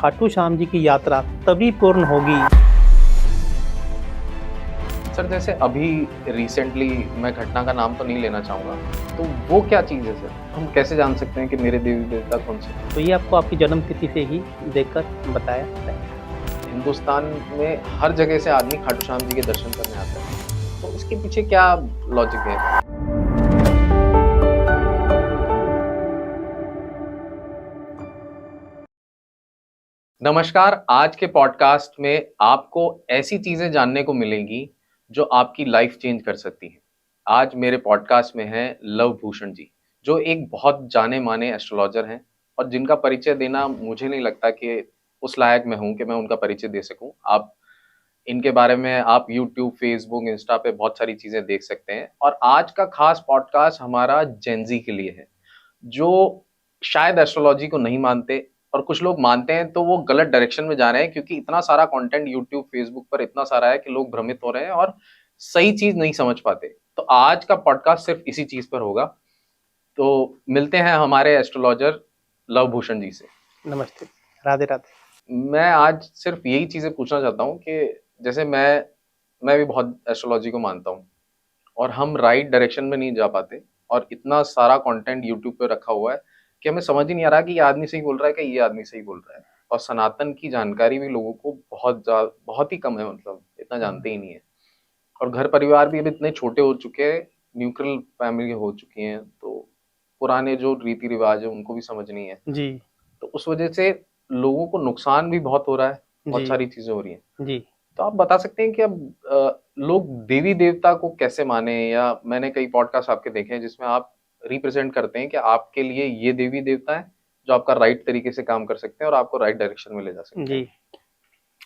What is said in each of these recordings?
खाटू श्याम जी की यात्रा तभी पूर्ण होगी। सर जैसे अभी रिसेंटली, मैं घटना का नाम तो नहीं लेना चाहूँगा, तो वो क्या चीज़ है सर? हम कैसे जान सकते हैं कि मेरे देवी देवता कौन से हैं? तो ये आपको आपकी जन्म तिथि से ही देखकर बताया जाएगा। हिंदुस्तान में हर जगह से आदमी खाटू श्याम जी के दर्शन करने आता है, तो इसके पीछे क्या लॉजिक है? नमस्कार, आज के पॉडकास्ट में आपको ऐसी चीज़ें जानने को मिलेंगी जो आपकी लाइफ चेंज कर सकती हैं। आज मेरे पॉडकास्ट में हैं लव भूषण जी, जो एक बहुत जाने माने एस्ट्रोलॉजर हैं और जिनका परिचय देना मुझे नहीं लगता कि उस लायक मैं हूँ कि मैं उनका परिचय दे सकूँ। आप इनके बारे में आप यूट्यूब, फेसबुक, इंस्टा पे बहुत सारी चीज़ें देख सकते हैं और आज का खास पॉडकास्ट हमारा जेनजी के लिए है, जो शायद एस्ट्रोलॉजी को नहीं मानते और कुछ लोग मानते हैं तो वो गलत डायरेक्शन में जा रहे हैं, क्योंकि इतना सारा कंटेंट यूट्यूब, फेसबुक पर इतना सारा है कि लोग भ्रमित हो रहे हैं और सही चीज नहीं समझ पाते। तो आज का पॉडकास्ट सिर्फ इसी चीज पर होगा। तो मिलते हैं हमारे एस्ट्रोलॉजर लव भूषण जी से। नमस्ते, राधे राधे। मैं आज सिर्फ यही चीजें पूछना चाहता हूँ कि जैसे मैं भी बहुत एस्ट्रोलॉजी को मानता हूँ और हम राइट डायरेक्शन में नहीं जा पाते और इतना सारा कंटेंट यूट्यूब पे रखा हुआ है कि हमें समझ ही नहीं आ रहा कि ये आदमी सही बोल रहा है कि ये आदमी सही बोल रहा है। और सनातन की जानकारी भी लोगों को बहुत ही कम है, मतलब इतना जानते ही नहीं है। और घर परिवार भी अब इतने छोटे हो चुके हैं, न्यूक्लियर फैमिली हो चुकी हैं, तो पुराने जो रीति रिवाज है उनको भी समझ नहीं है जी तो उस वजह से लोगों को नुकसान भी बहुत हो रहा है, बहुत जी सारी चीजें हो रही हैं। जी। तो आप बता सकते हैं कि अब लोग देवी देवता को कैसे माने, या मैंने कई पॉडकास्ट आपके देखे हैं जिसमें आप रिप्रेजेंट करते हैं कि आपके लिए ये देवी देवता है जो आपका राइट तरीके से काम कर सकते हैं और आपको राइट डायरेक्शन में ले जा सकते हैं। जी,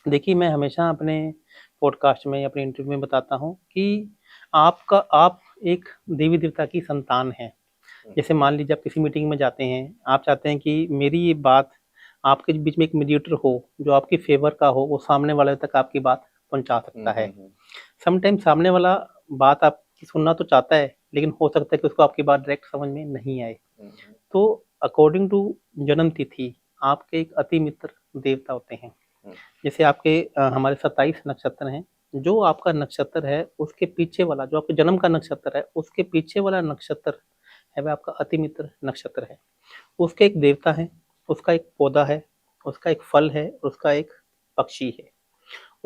देखिए मैं हमेशा अपने पॉडकास्ट में या अपने इंटरव्यू में बताता हूँ कि आप एक देवी देवता की संतान हैं। जैसे मान लीजिए आप किसी मीटिंग में जाते हैं, आप चाहते हैं कि मेरी ये बात आपके बीच में एक मीडिएटर हो जो आपकी फेवर का हो, वो सामने वाले तक आपकी बात पहुंचा सकता है। समटाइम सामने वाला बात आपकी सुनना तो चाहता है, लेकिन हो सकता है कि उसको आपकी बात डायरेक्ट समझ में नहीं आए। तो अकॉर्डिंग टू जन्म तिथि आपके एक अति मित्र देवता होते हैं। जैसे आपके हमारे 27 नक्षत्र हैं। जो आपका नक्षत्र है उसके पीछे वाला, जो आपके जन्म का नक्षत्र है उसके पीछे वाला नक्षत्र है, वह आपका अति मित्र नक्षत्र है। उसके एक देवता है, उसका एक पौधा है, उसका एक फल है, उसका एक पक्षी है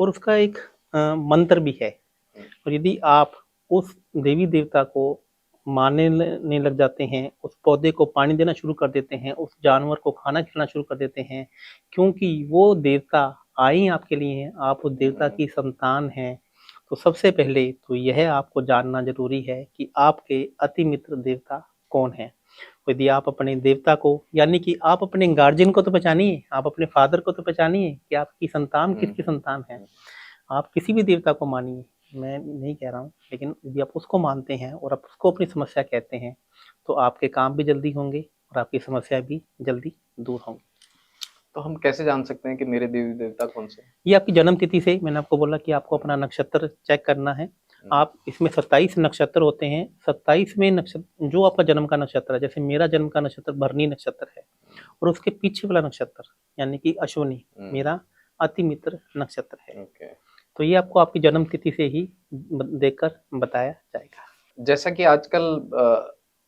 और उसका एक मंत्र भी है। और यदि आप उस देवी देवता को मानने लग जाते हैं, उस पौधे को पानी देना शुरू कर देते हैं, उस जानवर को खाना खिलाना शुरू कर देते हैं, क्योंकि वो देवता आए आपके लिए हैं, आप उस देवता की संतान हैं, तो सबसे पहले तो यह आपको जानना जरूरी है कि आपके अति मित्र देवता कौन है। यदि आप अपने देवता को, यानी कि आप अपने गार्जियन को तो पहचानिए, आप अपने फादर को तो पहचानिए कि आपकी संतान किसकी संतान है। आप किसी भी देवता को मानिए, मैं नहीं कह रहा हूँ, लेकिन यदि आप उसको मानते हैं और आप उसको अपनी समस्या कहते हैं तो आपके काम भी जल्दी होंगे और आपकी समस्या भी जल्दी दूर होंगी। तो हम कैसे जान सकते हैं कि मेरे देवी देवता कौन से हैं? ये आपकी जन्म तिथि से, मैंने आपको बोला कि आपको अपना नक्षत्र चेक करना है। आप इसमें 27 नक्षत्र होते हैं। 27वें नक्षत्र जो आपका जन्म का नक्षत्र है, जैसे मेरा जन्म का नक्षत्र भरणी नक्षत्र है और उसके पीछे वाला नक्षत्र यानी कि अश्विनी मेरा अति मित्र नक्षत्र है। तो ये आपको आपकी जन्म तिथि से ही देखकर बताया जाएगा। जैसा कि आजकल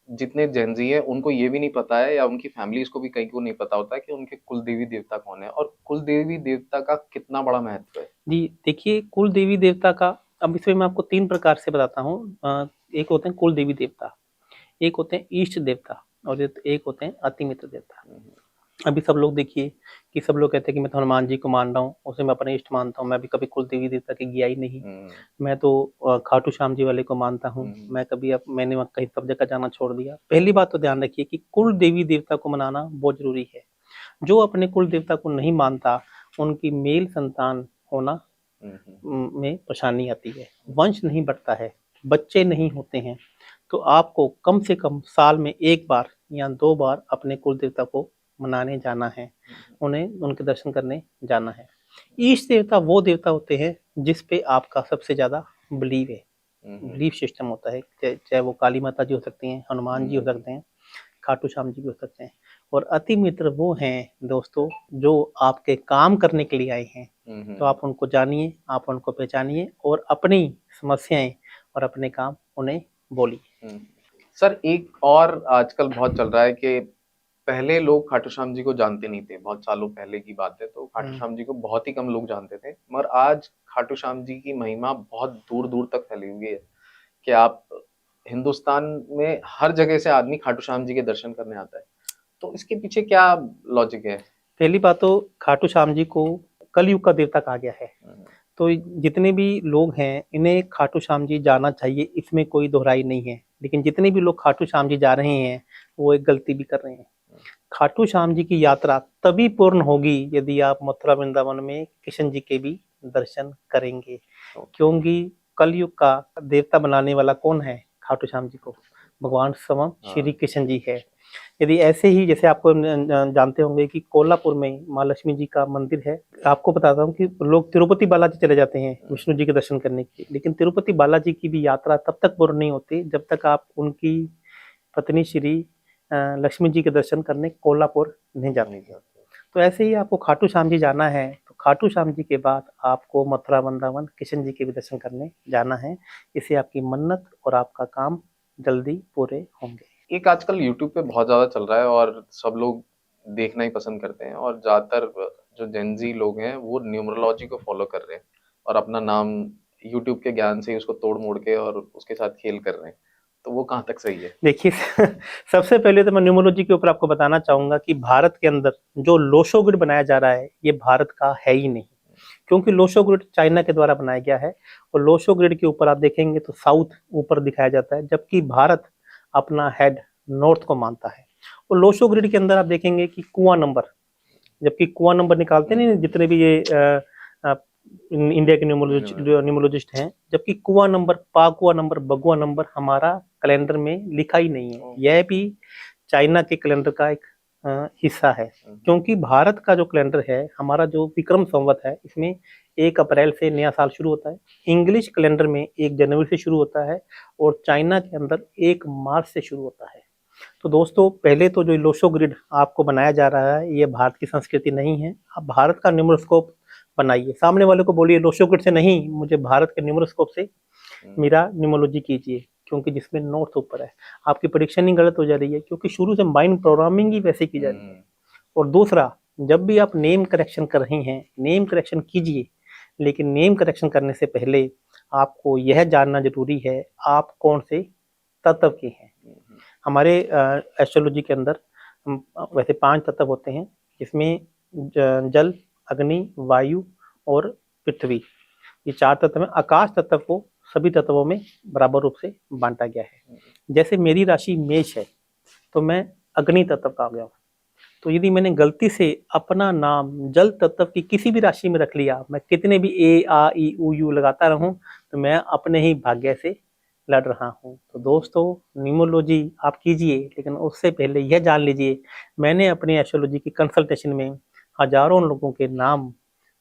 जितने जेनजी है उनको ये भी नहीं पता है, या उनकी फैमिलीज को भी कई को नहीं पता होता है कि उनके कुल देवी देवता कौन है और कुल देवी देवता का कितना बड़ा महत्व है। जी देखिए, कुल देवी देवता का अब इसमें मैं आपको 3 प्रकार से बताता हूँ। एक होते हैं कुल देवी देवता, एक होते हैं इष्ट देवता और एक होते हैं अति मित्र देवता। अभी सब लोग देखिए कि सब लोग कहते हैं कि मैं तो हनुमान जी को मान रहा हूँ, उसे मैं अपने इष्ट मानता हूँ, मैं भी कभी कुल देवी देवता के गया ही नहीं। मैं तो खाटू श्याम जी वाले को मानता हूँ। मैंने कहीं सब जगह जाना छोड़ दिया। पहली बात तो ध्यान रखिए कि कुल देवी देवता को मनाना बहुत जरूरी है। जो अपने कुल देवता को नहीं मानता, उनकी मेल संतान होना में परेशानी आती है, वंश नहीं बढ़ता है, बच्चे नहीं होते हैं। तो आपको कम से कम साल में 1 बार या 2 बार अपने कुल देवता को मनाने जाना है, उन्हें उनके दर्शन करने जाना है। इष्ट देवता वो देवता होते हैं जिस पे आपका सबसे ज्यादा बिलीव है, बिलीफ सिस्टम होता है। चाहे वो काली माता जी हो सकती हैं, हनुमान जी हो सकते हैं, खाटू श्याम जी भी हो सकते हैं। और अति मित्र वो हैं दोस्तों जो आपके काम करने के लिए आए हैं। तो आप उनको जानिए, आप उनको पहचानिए और अपनी समस्याएं और अपने काम उन्हें बोलिए। सर एक और आजकल बहुत चल रहा है कि पहले लोग खाटू श्याम जी को जानते नहीं थे, बहुत सालों पहले की बात है, तो खाटू श्याम जी को बहुत ही कम लोग जानते थे, मगर आज खाटू श्याम जी की महिमा बहुत दूर दूर तक फैली हुई है कि आप हिंदुस्तान में हर जगह से आदमी खाटू श्याम जी के दर्शन करने आता है। तो इसके पीछे क्या लॉजिक है? पहली बात तो खाटू श्याम जी को कलयुग का देवता कहा गया है। तो जितने भी लोग हैं इन्हें खाटू श्याम जी जाना चाहिए, इसमें कोई दोहराई नहीं है। लेकिन जितने भी लोग खाटू श्याम जी जा रहे हैं वो एक गलती भी कर रहे हैं। खाटू श्याम जी की यात्रा तभी पूर्ण होगी यदि आप मथुरा वृंदावन में कृष्ण जी के भी दर्शन करेंगे, क्योंकि कलयुग का देवता बनाने वाला कौन है? खाटू श्याम जी को भगवान स्वयं श्री कृष्ण जी है। यदि ऐसे ही जैसे आपको जानते होंगे कि कोल्हापुर में माँ लक्ष्मी जी का मंदिर है। आपको बताता हूँ कि लोग तिरुपति बालाजी चले जाते हैं विष्णु जी के दर्शन करने के लिए, लेकिन तिरुपति बालाजी की भी यात्रा तब तक पूर्ण नहीं होती जब तक आप उनकी पत्नी श्री लक्ष्मी जी के दर्शन करने कोल्हापुर नहीं जाते। तो ऐसे ही आपको खाटू श्याम जी जाना है तो खाटू श्याम जी के बाद आपको मथुरा वृंदावन कृष्ण जी के भी दर्शन करने जाना है। इससे आपकी मन्नत और आपका काम जल्दी पूरे होंगे। एक आजकल यूट्यूब पे बहुत ज्यादा चल रहा है और सब लोग देखना ही पसंद करते हैं, और ज्यादातर जो जेनजी लोग हैं वो न्यूमरोलॉजी को फॉलो कर रहे हैं और अपना नाम यूट्यूब के ज्ञान से उसको तोड़ मोड़ के और उसके साथ खेल कर रहे हैं। तो वो कहाँ तक सही है? देखिए सबसे पहले तो मैं न्यूमरोलॉजी के ऊपर आपको बताना चाहूंगा कि भारत के अंदर जो लोशो ग्रिड बनाया जा रहा है ये भारत का है ही नहीं, क्योंकि लोशो ग्रिड चाइना के द्वारा बनाया गया है। और लोशो ग्रिड के ऊपर आप देखेंगे तो साउथ ऊपर दिखाया जाता है, जबकि भारत अपना हेड नॉर्थ को मानता है। और लोशो ग्रिड के अंदर आप देखेंगे कि कुआं नंबर, जबकि कुआं नंबर निकालते नहीं जितने भी ये इंडिया के न्यूमरोलॉजिस्ट हैं, जबकि कुआं नंबर, पाकुआ नंबर, बगुआ नंबर हमारा कैलेंडर में लिखा ही नहीं है। यह भी चाइना के कैलेंडर का एक हिस्सा है, क्योंकि भारत का जो कैलेंडर है, हमारा जो विक्रम संवत है, इसमें 1 अप्रैल से नया साल शुरू होता है। इंग्लिश कैलेंडर में 1 जनवरी से शुरू होता है और चाइना के अंदर 1 मार्च से शुरू होता है। तो दोस्तों पहले तो जो लोशो ग्रिड आपको बनाया जा रहा है ये भारत की संस्कृति नहीं है। आप भारत का न्यूमरोस्कोप बनाइए, सामने वाले को बोलिए लोशो ग्रिड से नहीं, मुझे भारत के न्यूमरोस्कोप से मेरा न्यूमरोलॉजी कीजिए, क्योंकि जिसमें नॉर्थ ऊपर है। आपकी प्रेडिक्शन ही गलत हो जा रही है, क्योंकि शुरू से माइंड प्रोग्रामिंग ही वैसे की जा रही है। और दूसरा, जब भी आप नेम करेक्शन कर रहे हैं, नेम करेक्शन कीजिए, लेकिन नेम करेक्शन करने से पहले आपको यह जानना जरूरी है आप कौन से तत्व के हैं। हमारे एस्ट्रोलॉजी के अंदर वैसे 5 तत्व होते हैं, जिसमें जल, अग्नि, वायु और पृथ्वी, ये 4 तत्व में आकाश तत्व को सभी तत्वों में बराबर रूप से बांटा गया है। जैसे मेरी राशि मेष है तो मैं अग्नि तत्व का आ गया हूँ। तो यदि मैंने गलती से अपना नाम जल तत्व की किसी भी राशि में रख लिया, मैं कितने भी ए आ ई उ यू लगाता रहूं तो मैं अपने ही भाग्य से लड़ रहा हूं। तो दोस्तों न्यूमरोलॉजी आप कीजिए, लेकिन उससे पहले यह जान लीजिए, मैंने अपनी एस्ट्रोलॉजी की कंसल्टेशन में हजारों लोगों के नाम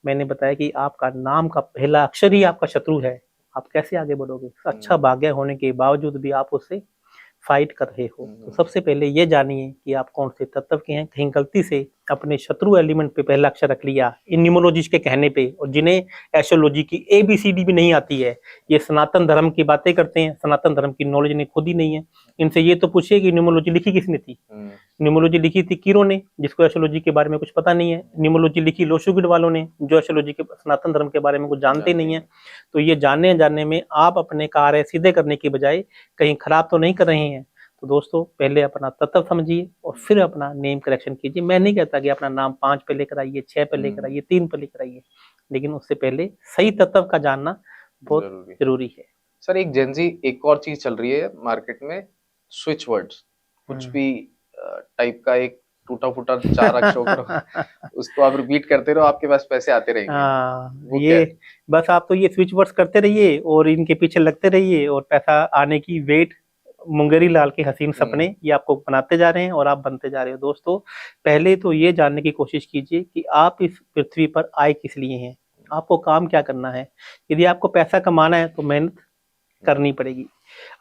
मैंने बताया कि आपका नाम का पहला अक्षर ही आपका शत्रु है, आप कैसे आगे बढ़ोगे। अच्छा भाग्य होने के बावजूद भी आप उससे फाइट कर रहे हो। तो सबसे पहले ये जानिए कि आप कौन से तत्व के हैं। कहीं गलती से अपने शत्रु एलिमेंट पे पहला अक्षर रख लिया इन न्यूमरोलॉजिस्ट के कहने पे, और जिन्हें एस्ट्रोलॉजी की ABCD भी नहीं आती है, ये सनातन धर्म की बातें करते हैं, सनातन धर्म की नॉलेज इन्हें खुद ही नहीं है। इनसे ये तो पूछिए कि न्यूमरोलॉजी लिखी किसने थी। न्यूमरोलॉजी लिखी थी कीरो ने, जिसको एस्ट्रोलॉजी के बारे में कुछ पता नहीं है। न्यूमरोलॉजी लिखी लोशोगिड वालों ने, जो एस्ट्रोलॉजी के सनातन धर्म के बारे में कुछ जानते नहीं है। तो ये जानने में आप अपने कार्य सीधे करने की बजाय कहीं खराब तो नहीं कर रहे हैं। तो दोस्तों पहले अपना तत्व समझिए और फिर अपना नेम करेक्शन कीजिए। मैं नहीं कहता कि अपना नाम 5 पे लेकर आइए, 6 पे लेकर आइए, 3 पे लेकर आइए, लेकिन उससे पहले सही तत्व का जानना बहुत जरूरी है। सर एक जेनजी एक और चीज चल रही है मार्केट में, स्विच वर्ड्स, कुछ भी टाइप का एक टूटा फूटा 4 अक्षर उसको आप रिपीट करते रहो, आपके पास पैसे आते रहेंगे। ये बस आप तो ये स्विच वर्ड्स करते रहिए और इनके पीछे लगते रहिए, और पैसा आने की वेट, मुंगेरी लाल के हसीन सपने ये आपको बनाते जा रहे हैं और आप बनते जा रहे हो। दोस्तों पहले तो ये जानने की कोशिश कीजिए कि आप इस पृथ्वी पर आए किस लिए हैं, आपको काम क्या करना है। यदि आपको पैसा कमाना है तो मेहनत करनी पड़ेगी,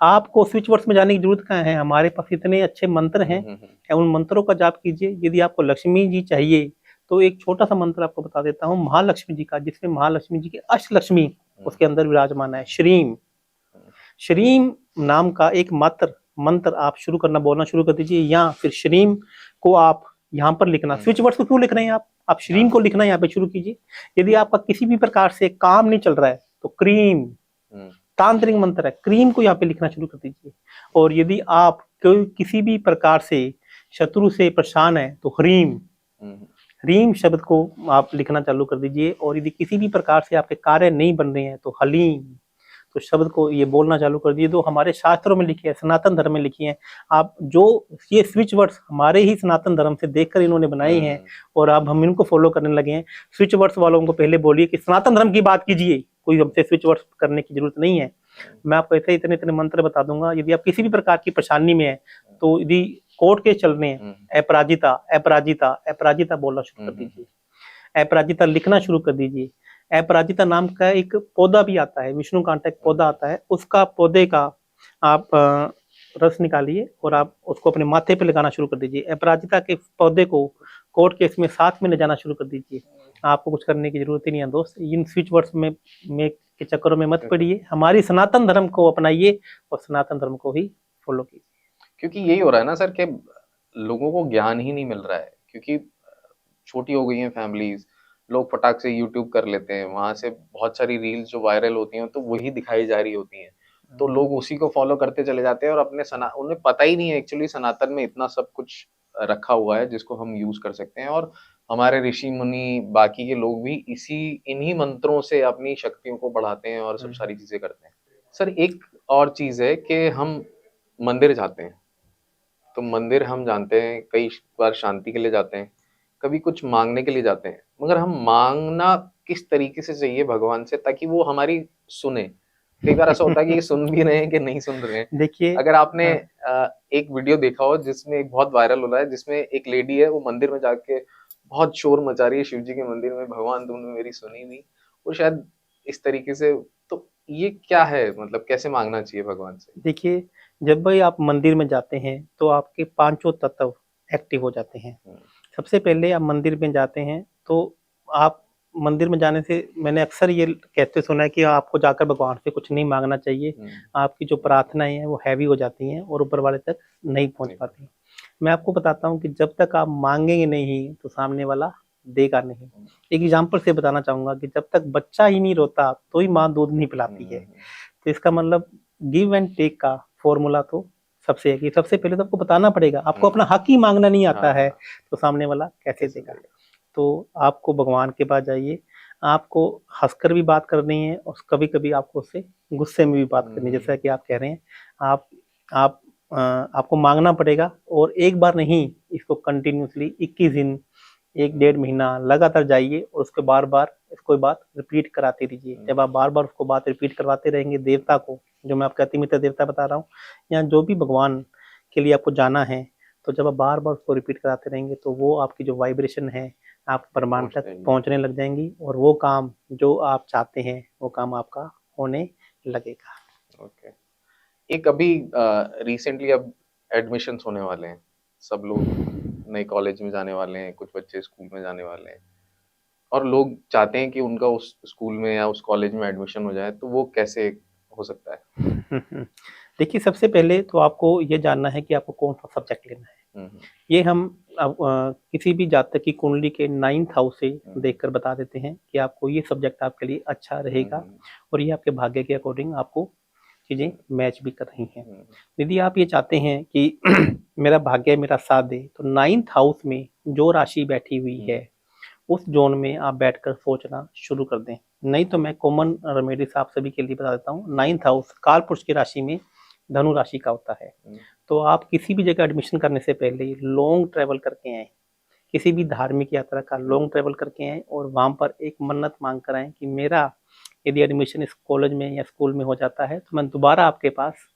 आपको स्विच वर्ड्स में जाने की जरूरत कहाँ है, हमारे पास इतने अच्छे मंत्र हैं, उन मंत्रों का जाप कीजिए। यदि आपको लक्ष्मी जी चाहिए तो एक छोटा सा मंत्र आपको बता देता हूँ महालक्ष्मी जी का, जिसमें महालक्ष्मी जी की अष्टलक्ष्मी उसके अंदर विराजमान है। श्रीम, श्रीम नाम का एक मंत्र आप शुरू करना, बोलना शुरू कर दीजिए, या फिर श्रीम को आप यहाँ पर लिखना। स्विच वर्ड्स को क्यों लिख रहे हैं आप श्रीम को लिखना यहाँ पे शुरू कीजिए। यदि आपका किसी भी प्रकार से काम नहीं चल रहा है तो क्रीम, तांत्रिक मंत्र है, क्रीम को यहाँ पे लिखना शुरू कर दीजिए। और यदि आप किसी भी प्रकार से शत्रु से परेशान है तो ह्रीम, ह्रीम शब्द को आप लिखना चालू कर दीजिए। और यदि किसी भी प्रकार से आपके कार्य नहीं बन रहे हैं तो हलीम, तो शब्द को ये बोलना चालू कर दिए। जो हमारे शास्त्रों में लिखी है, सनातन धर्म में लिखी है, आप जो ये स्विच वर्ड्स हमारे ही सनातन धर्म से देखकर इन्होंने बनाए हैं और अब हम इनको फॉलो करने लगे हैं। स्विच वर्ड्स वालों को पहले बोलिए कि सनातन धर्म की बात कीजिए, कोई हमसे स्विच वर्ड्स करने की जरूरत नहीं है। मैं आपको ऐसे इतने इतने मंत्र बता दूंगा। यदि आप किसी भी प्रकार की परेशानी में है, तो यदि कोर्ट केस चल रहे हैं, अपराजिता अपराजिता अपराजिता बोलना शुरू कर दीजिए, अपराजिता लिखना शुरू कर दीजिए। अपराजिता नाम का एक पौधा भी आता है, विष्णु कांटा एक पौधा आता है, उसका पौधे का आप रस निकालिए और आप उसको अपने माथे पे लगाना शुरू कर दीजिए। अपराजिता के पौधे को कोर्ट केस में साथ में ले जाना शुरू कर दीजिए। आपको कुछ करने की जरूरत ही नहीं है दोस्त। इन स्विच वर्ड्स में के चक्करों में मत पड़िए, हमारी सनातन धर्म को अपनाइए और सनातन धर्म को ही फॉलो कीजिए। क्योंकि यही हो रहा है ना सर, कि लोगों को ज्ञान ही नहीं मिल रहा है, क्योंकि छोटी हो गई हैं फैमिलीज, लोग फटाक से यूट्यूब कर लेते हैं, वहां से बहुत सारी रील्स जो वायरल होती हैं तो वही दिखाई जा रही होती हैं, तो लोग उसी को फॉलो करते चले जाते हैं और अपने उन्हें पता ही नहीं है एक्चुअली सनातन में इतना सब कुछ रखा हुआ है जिसको हम यूज कर सकते हैं। और हमारे ऋषि मुनि बाकी के लोग भी इन्हीं मंत्रों से अपनी शक्तियों को बढ़ाते हैं और सब सारी चीजें करते हैं। सर एक और चीज है कि हम मंदिर जाते हैं, तो मंदिर हम जानते हैं कई बार शांति के लिए जाते हैं, कभी कुछ मांगने के लिए जाते हैं, मगर हम मांगना किस तरीके से चाहिए भगवान से ताकि वो हमारी सुने। कई बार ऐसा होता है कि ये सुन भी रहे हैं कि नहीं सुन रहे हैं। देखिए, अगर आपने एक वीडियो देखा हो जिसमें एक बहुत वायरल हो रहा है, जिसमें एक लेडी है, वो मंदिर में जाके बहुत शोर मचा रही है शिव जी के मंदिर में, भगवान तुमने मेरी सुनी नहीं, वो शायद इस तरीके से, तो ये क्या है, मतलब कैसे मांगना चाहिए भगवान से? देखिए, जब भी आप मंदिर में जाते हैं तो आपके पांचों तत्व एक्टिव हो जाते हैं। सबसे पहले आप मंदिर में जाते हैं तो आप मंदिर में जाने से मैंने अक्सर ये कहते सुना है कि आपको जाकर भगवान से कुछ नहीं मांगना चाहिए। आपकी जो प्रार्थनाएं हैं वो हैवी हो जाती हैं और ऊपर वाले तक नहीं पहुंच पाती। मैं आपको बताता हूँ कि जब तक आप मांगेंगे नहीं तो सामने वाला देगा नहीं। एक एग्जाम्पल से बताना चाहूंगा कि जब तक बच्चा ही नहीं रोता तो ही माँ दूध नहीं पिलाती है। तो इसका मतलब गिव एंड टेक का फॉर्मूला तो सबसे है कि सबसे पहले तो आपको बताना पड़ेगा। आपको अपना हक ही मांगना नहीं आता है तो सामने वाला कैसे देगा। तो आपको भगवान के पास जाइए, आपको हंसकर भी बात करनी है और कभी कभी आपको उससे गुस्से में भी बात करनी है, जैसा कि आप कह रहे हैं। आप आपको मांगना पड़ेगा और एक बार नहीं, इसको कंटिन्यूसली 21 दिन 1-1.5 महीना लगातार जाइए और उसके बार बार इसको बात रिपीट कराते रहिए। जब आप बार बार उसको बात रिपीट करवाते रहेंगे, देवता को, जो मैं आपका अति मित्र देवता बता रहा हूँ, या जो भी भगवान के लिए आपको जाना है, तो जब आप बार बार उसको रिपीट कराते रहेंगे तो वो आपकी जो वाइब्रेशन है आप ब्रह्मांड तक पहुंचने लग जाएंगी और वो काम जो आप चाहते हैं वो काम आपका होने लगेगा। ओके। एक अभी रिसेंटली अब एडमिशन्स होने वाले हैं, सब लोग नए कॉलेज में जाने वाले हैं, कुछ बच्चे स्कूल में जाने वाले हैं और लोग चाहते हैं कि उनका उस स्कूल में या उस कॉलेज में एडमिशन हो जाए, तो वो कैसे हो सकता है? देखिए, सबसे पहले तो आपको ये जानना है कि आपको कौन सा सब्जेक्ट लेना है। ये हम अब किसी भी जातक की कुंडली के 9th हाउस से देखकर बता देते हैं कि आपको ये सब्जेक्ट आपके लिए अच्छा रहेगा और ये आपके भाग्य के अकॉर्डिंग आपको चीजें मैच भी कर रही हैं। यदि आप ये चाहते हैं कि मेरा भाग्य मेरा साथ दे, तो 9th हाउस में जो राशि बैठी हुई है उस जोन में आप बैठकर सोचना शुरू कर दें। नहीं तो मैं कॉमन रेमेडीज आप सभी के लिए बता देता हूँ। 9th हाउस काल पुरुष की राशि में धनु राशि का होता है। तो आप किसी भी जगह एडमिशन करने से पहले लॉन्ग ट्रेवल करके आए, किसी भी धार्मिक यात्रा का लॉन्ग ट्रेवल करके आए और वहां पर एक मन्नत मांग कर आए कि मेरा यदि एडमिशन इस कॉलेज में या स्कूल में हो जाता है तो मैं दोबारा आपके पास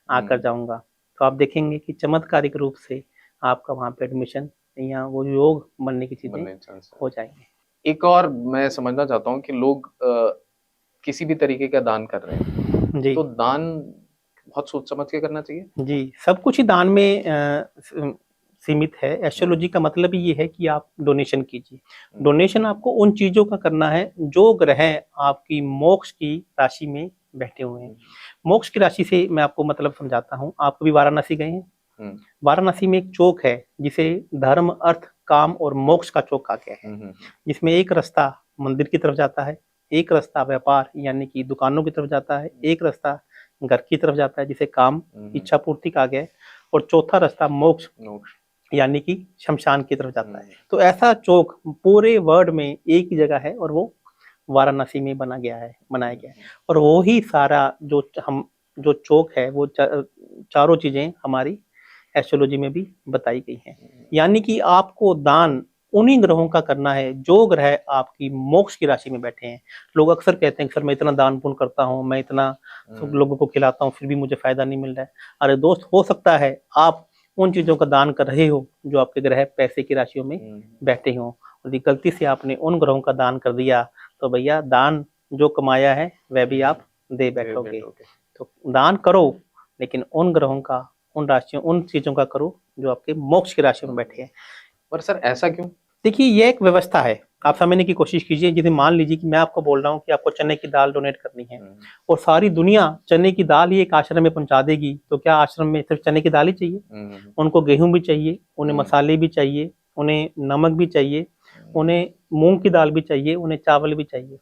आकर जाऊंगा। तो आप देखेंगे कि चमत्कारिक रूप से आपका वहां पे एडमिशन या वो योग बनने की चीजें हो जाएंगे। एक और मैं समझना चाहता हूँ कि लोग किसी भी तरीके का दान कर रहे हैं जी, तो दान बहुत सोच समझ के करना चाहिए? जी, सब कुछ ही दान में सीमित है। एस्ट्रोलॉजी का मतलब ही ये है कि आप डोनेशन कीजिए। डोनेशन आपको उन चीजों का करना है जो ग्रह आपकी मोक्ष की राशि में बैठे हुए हैं। मोक्ष की राशि से मैं आपको मतलब समझाता हूँ। आप कभी वाराणसी गए हैं? वाराणसी में एक चौक है जिसे धर्म, अर्थ, काम और मोक्ष का चौक कहा गया है, जिसमें एक रास्ता मंदिर की तरफ जाता है, एक रास्ता व्यापार यानी कि दुकानों की तरफ जाता है, एक रास्ता घर की तरफ जाता है जिसे काम, इच्छा पूर्ति कहा गया है, और चौथा रास्ता मोक्ष यानी कि शमशान की तरफ जाता है। तो ऐसा चौक पूरे वर्ल्ड में एक ही जगह है और वो वाराणसी में बनाया गया है। और वो ही सारा जो चौक है वो चारों चीजें हमारी एस्ट्रोलॉजी में भी बताई गई हैं। यानी कि आपको दान उन्हीं ग्रहों का करना है जो ग्रह आपकी मोक्ष की राशि में बैठे हैं। लोग अक्सर कहते हैं सर मैं इतना दान पुण्य करता हूँ, मैं इतना सब लोगों को खिलाता हूँ, फिर भी मुझे फायदा नहीं मिल रहा है। अरे दोस्त, हो सकता है आप उन चीजों का दान कर रहे हो जो आपके ग्रह पैसे की राशियों में बैठे हों, और यदि गलती से आपने उन ग्रहों का दान कर दिया तो भैया दान जो कमाया है वह भी आप दे बैठोगे। तो दान करो, लेकिन उन ग्रहों का, उन राशियों, उन चीजों का करो जो आपके मोक्ष की राशि में बैठे हैं। पर सर ऐसा क्यों? देखिए, ये एक व्यवस्था है, आप समझने की कोशिश कीजिए। जैसे मान लीजिए कि मैं आपको बोल रहा हूँ कि आपको चने की दाल डोनेट करनी है और सारी दुनिया चने की दाल ही एक आश्रम में पहुंचा देगी, तो क्या आश्रम में सिर्फ चने की दाल ही चाहिए? उनको गेहूं भी चाहिए, उन्हें मसाले भी चाहिए, उन्हें नमक भी चाहिए, उन्हें मूंग की दाल भी चाहिए, उन्हें चावल भी चाहिए।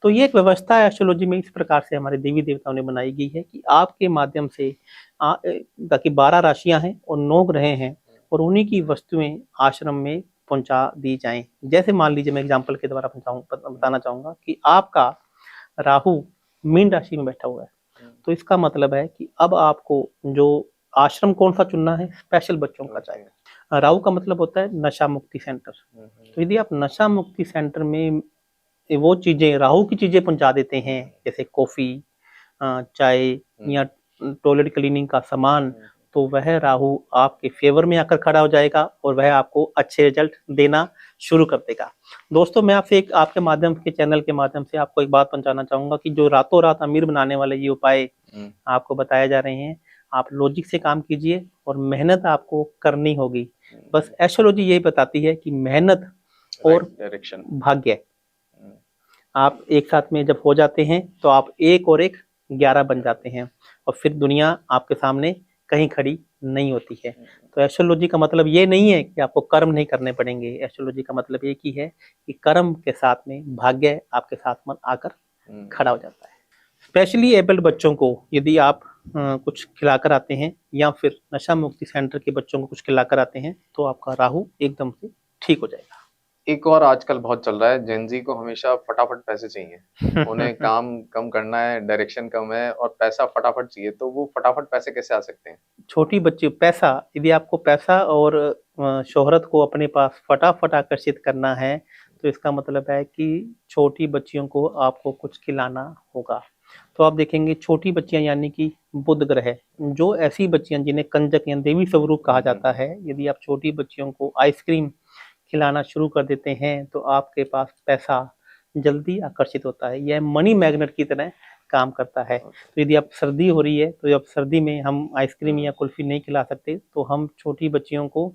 तो ये एक व्यवस्था है एस्ट्रोलॉजी में, इस प्रकार से हमारे देवी देवताओं ने बनाई गई है कि आपके माध्यम से ताकि 12 राशियां हैं और 9 ग्रह हैं और उन्हीं की वस्तुएं आश्रम में पहुंचा दी जाएं। जैसे मान लीजिए, मैं एग्जांपल के द्वारा बताना चाहूंगा कि आपका राहु मीन राशि में बैठा हुआ है, तो इसका मतलब है कि अब आपको जो आश्रम कौन सा चुनना है, स्पेशल बच्चों का चाहिए। राहु का मतलब होता है नशा मुक्ति सेंटर। तो यदि आप नशा मुक्ति सेंटर में वो चीजें, राहु की चीजें पहुंचा देते हैं, जैसे कॉफी, चाय या टॉयलेट क्लीनिंग का सामान, तो वह राहु आपके फेवर में आकर खड़ा हो जाएगा और वह आपको अच्छे रिजल्ट देना शुरू कर देगा। दोस्तों, मैं आपसे एक आपके माध्यम के चैनल के माध्यम से आपको एक बात पहुंचाना चाहूंगा कि जो रातों रात अमीर बनाने वाले ये उपाय आपको बताए जा रहे हैं, आप लॉजिक से काम कीजिए और मेहनत आपको करनी होगी। बस एस्ट्रोलॉजी यही बताती है कि मेहनत और भाग्य आप एक साथ में जब हो जाते हैं तो आप 1 और 1 11 बन जाते हैं और फिर दुनिया आपके सामने कहीं खड़ी नहीं होती है। तो एस्ट्रोलॉजी का मतलब ये नहीं है कि आपको कर्म नहीं करने पड़ेंगे। एस्ट्रोलॉजी का मतलब एक ही है कि कर्म के साथ में भाग्य आपके साथ में आकर खड़ा हो जाता है। स्पेशली एबल्ड बच्चों को यदि आप कुछ खिलाकर आते हैं या फिर नशा मुक्ति सेंटर के बच्चों को कुछ खिलाकर आते हैं तो आपका राहु एकदम से ठीक हो जाएगा। एक और आजकल बहुत चल रहा है, जेनजी को हमेशा फटाफट पैसे चाहिए। उन्हें काम कम करना है, डायरेक्शन कम है और पैसा फटाफट चाहिए। तो वो फटाफट पैसे कैसे आ सकते हैं? छोटी बच्ची पैसा, यदि आपको पैसा और शोहरत को अपने पास फटाफट आकर्षित करना है तो इसका मतलब है कि छोटी बच्चियों को आपको कुछ खिलाना होगा। तो आप देखेंगे छोटी बच्चियां यानी कि बुध ग्रह, जो ऐसी बच्चियां जिन्हें कंजक या देवी स्वरूप कहा जाता है, यदि आप छोटी बच्चियों को आइसक्रीम खिलाना शुरू कर देते हैं तो आपके पास पैसा जल्दी आकर्षित होता है। यह मनी मैग्नेट की तरह काम करता है। तो यदि आप सर्दी हो रही है तो अब सर्दी में हम आइसक्रीम या कुल्फी नहीं खिला सकते, तो हम छोटी बच्चियों को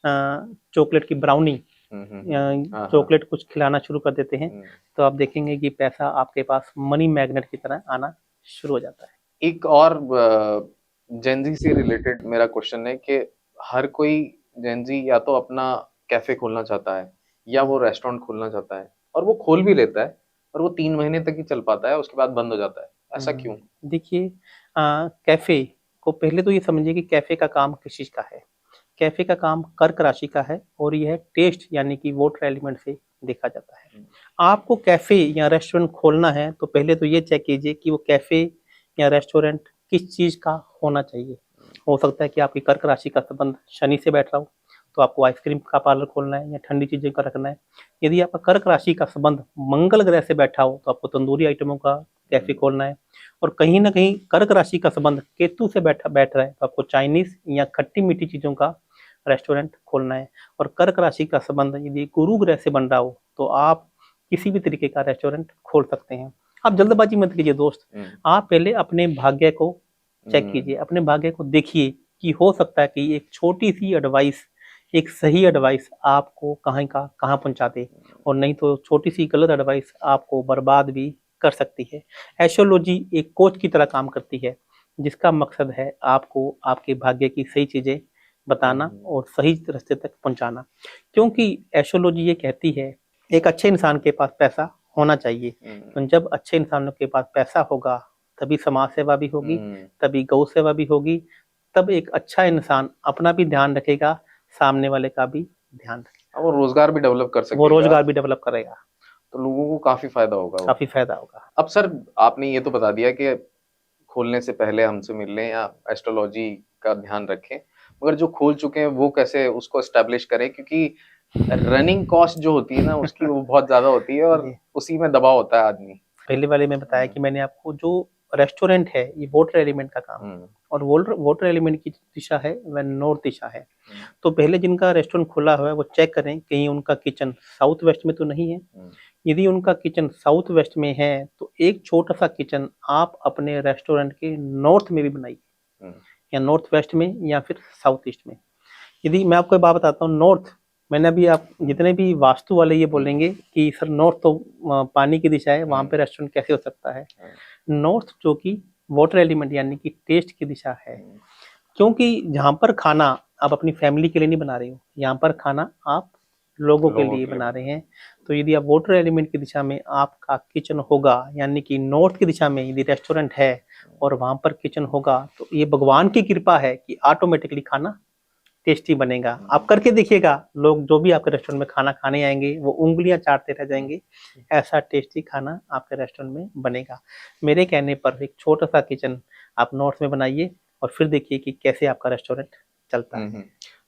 चॉकलेट की ब्राउनी या चॉकलेट कुछ खिलाना शुरू कर देते हैं, तो आप देखेंगे कि पैसा आपके पास मनी मैग्नेट की तरह आना शुरू हो जाता है। एक और जेनजी से रिलेटेड मेरा क्वेश्चन है कि हर कोई जेनजी या तो अपना कैफे खोलना चाहता है या वो रेस्टोरेंट खोलना चाहता है और वो खोल भी लेता है और वो 3 महीने तक ही चल पाता है, उसके बाद बंद हो जाता है। ऐसा क्यों? देखिए, कैफे को पहले तो ये समझिए कि कैफे का काम किस चीज का है। कैफे का काम कर्क राशि का है और यह टेस्ट यानी कि वाटर एलिमेंट से देखा जाता है। आपको कैफे या रेस्टोरेंट खोलना है तो पहले तो ये चेक कीजिए कि वो कैफे या रेस्टोरेंट किस चीज का होना चाहिए। हो सकता है कि आपकी कर्क राशि का संबंध शनि से बैठ रहा हो तो आपको आइसक्रीम का पार्लर खोलना है या ठंडी चीजें का रखना है। यदि आपका कर्क राशि का संबंध मंगल ग्रह से बैठा हो तो आपको तंदूरी आइटमों का कैफे खोलना है। और कहीं ना कहीं कर्क राशि का संबंध केतु से बैठ रहा है तो आपको चाइनीज या खट्टी मीठी चीजों का रेस्टोरेंट खोलना है। और कर्क राशि का संबंध यदि गुरु ग्रह से बन रहा हो तो आप किसी भी तरीके का रेस्टोरेंट खोल सकते हैं। आप जल्दबाजी मत कीजिए दोस्त, आप पहले अपने भाग्य को चेक कीजिए, अपने भाग्य को देखिए कि हो सकता है कि एक छोटी सी एडवाइस, एक सही एडवाइस आपको कहाँ का कहाँ पहुंचा दे, और नहीं तो छोटी सी गलत एडवाइस आपको बर्बाद भी कर सकती है। एस्ट्रोलॉजी एक कोच की तरह काम करती है, जिसका मकसद है आपको आपके भाग्य की सही चीजें बताना और सही रास्ते तक पहुंचाना। क्योंकि एस्ट्रोलॉजी ये कहती है एक अच्छे इंसान के पास पैसा होना चाहिए, तो जब अच्छे इंसानों के पास पैसा होगा तभी समाज सेवा भी होगी, तभी गौ सेवा भी होगी, तब एक अच्छा इंसान अपना भी ध्यान रखेगा, सामने वाले का भी ध्यान रखेगा, वो रोजगार भी डेवलप कर सकेगा, वो रोजगार भी डेवलप करेगा, तो लोगों को काफी फायदा होगा। काफी फायदा होगा। अब सर आपने ये तो बता दिया कि खोलने से पहले हमसे मिल लें या एस्ट्रोलॉजी का ध्यान रखें, मगर जो खोल चुके हैं वो कैसे उसको एस्टेब्लिश करें, क्योंकि रनिंग कॉस्ट जो होती है ना उसकी वो बहुत ज्यादा होती है और उसी में दबा होता है आदमी। पहले वाले में बताया कि मैंने आपको जो रेस्टोरेंट है ये वाटर एलिमेंट का काम है, और वाटर एलिमेंट की दिशा है वह नॉर्थ दिशा है। तो पहले जिनका रेस्टोरेंट खुला हुआ है वो चेक करें कहीं उनका किचन साउथ वेस्ट में तो नहीं है। यदि उनका किचन साउथ वेस्ट में है तो एक छोटा सा किचन आप अपने रेस्टोरेंट के नॉर्थ में भी बनाइए, या नॉर्थ वेस्ट में या फिर साउथ ईस्ट में। यदि मैं आपको एक बात बताता हूँ, नॉर्थ, मैंने अभी आप जितने भी वास्तु वाले ये बोलेंगे कि सर नॉर्थ तो पानी की दिशा है, वहां पे रेस्टोरेंट कैसे हो सकता है। नॉर्थ जो कि वाटर एलिमेंट यानी कि टेस्ट की दिशा है, क्योंकि जहां पर खाना आप अपनी फैमिली के लिए नहीं बना रहे हो, यहाँ पर खाना आप लोगों के लिए बना रहे हैं। तो यदि आप वाटर एलिमेंट की दिशा में आपका किचन होगा, यानी कि नॉर्थ की दिशा में यदि रेस्टोरेंट है और वहां पर किचन होगा, तो ये भगवान की कृपा है कि ऑटोमेटिकली खाना टेस्टी बनेगा। आप करके देखिएगा, लोग जो भी आपके रेस्टोरेंट में खाना खाने आएंगे वो उंगलियां चाटते रह जाएंगे, ऐसा टेस्टी खाना आपके रेस्टोरेंट में बनेगा। मेरे कहने पर एक छोटा सा किचन आप नॉर्थ में बनाइए और फिर देखिए कि कैसे आपका रेस्टोरेंट चलता है।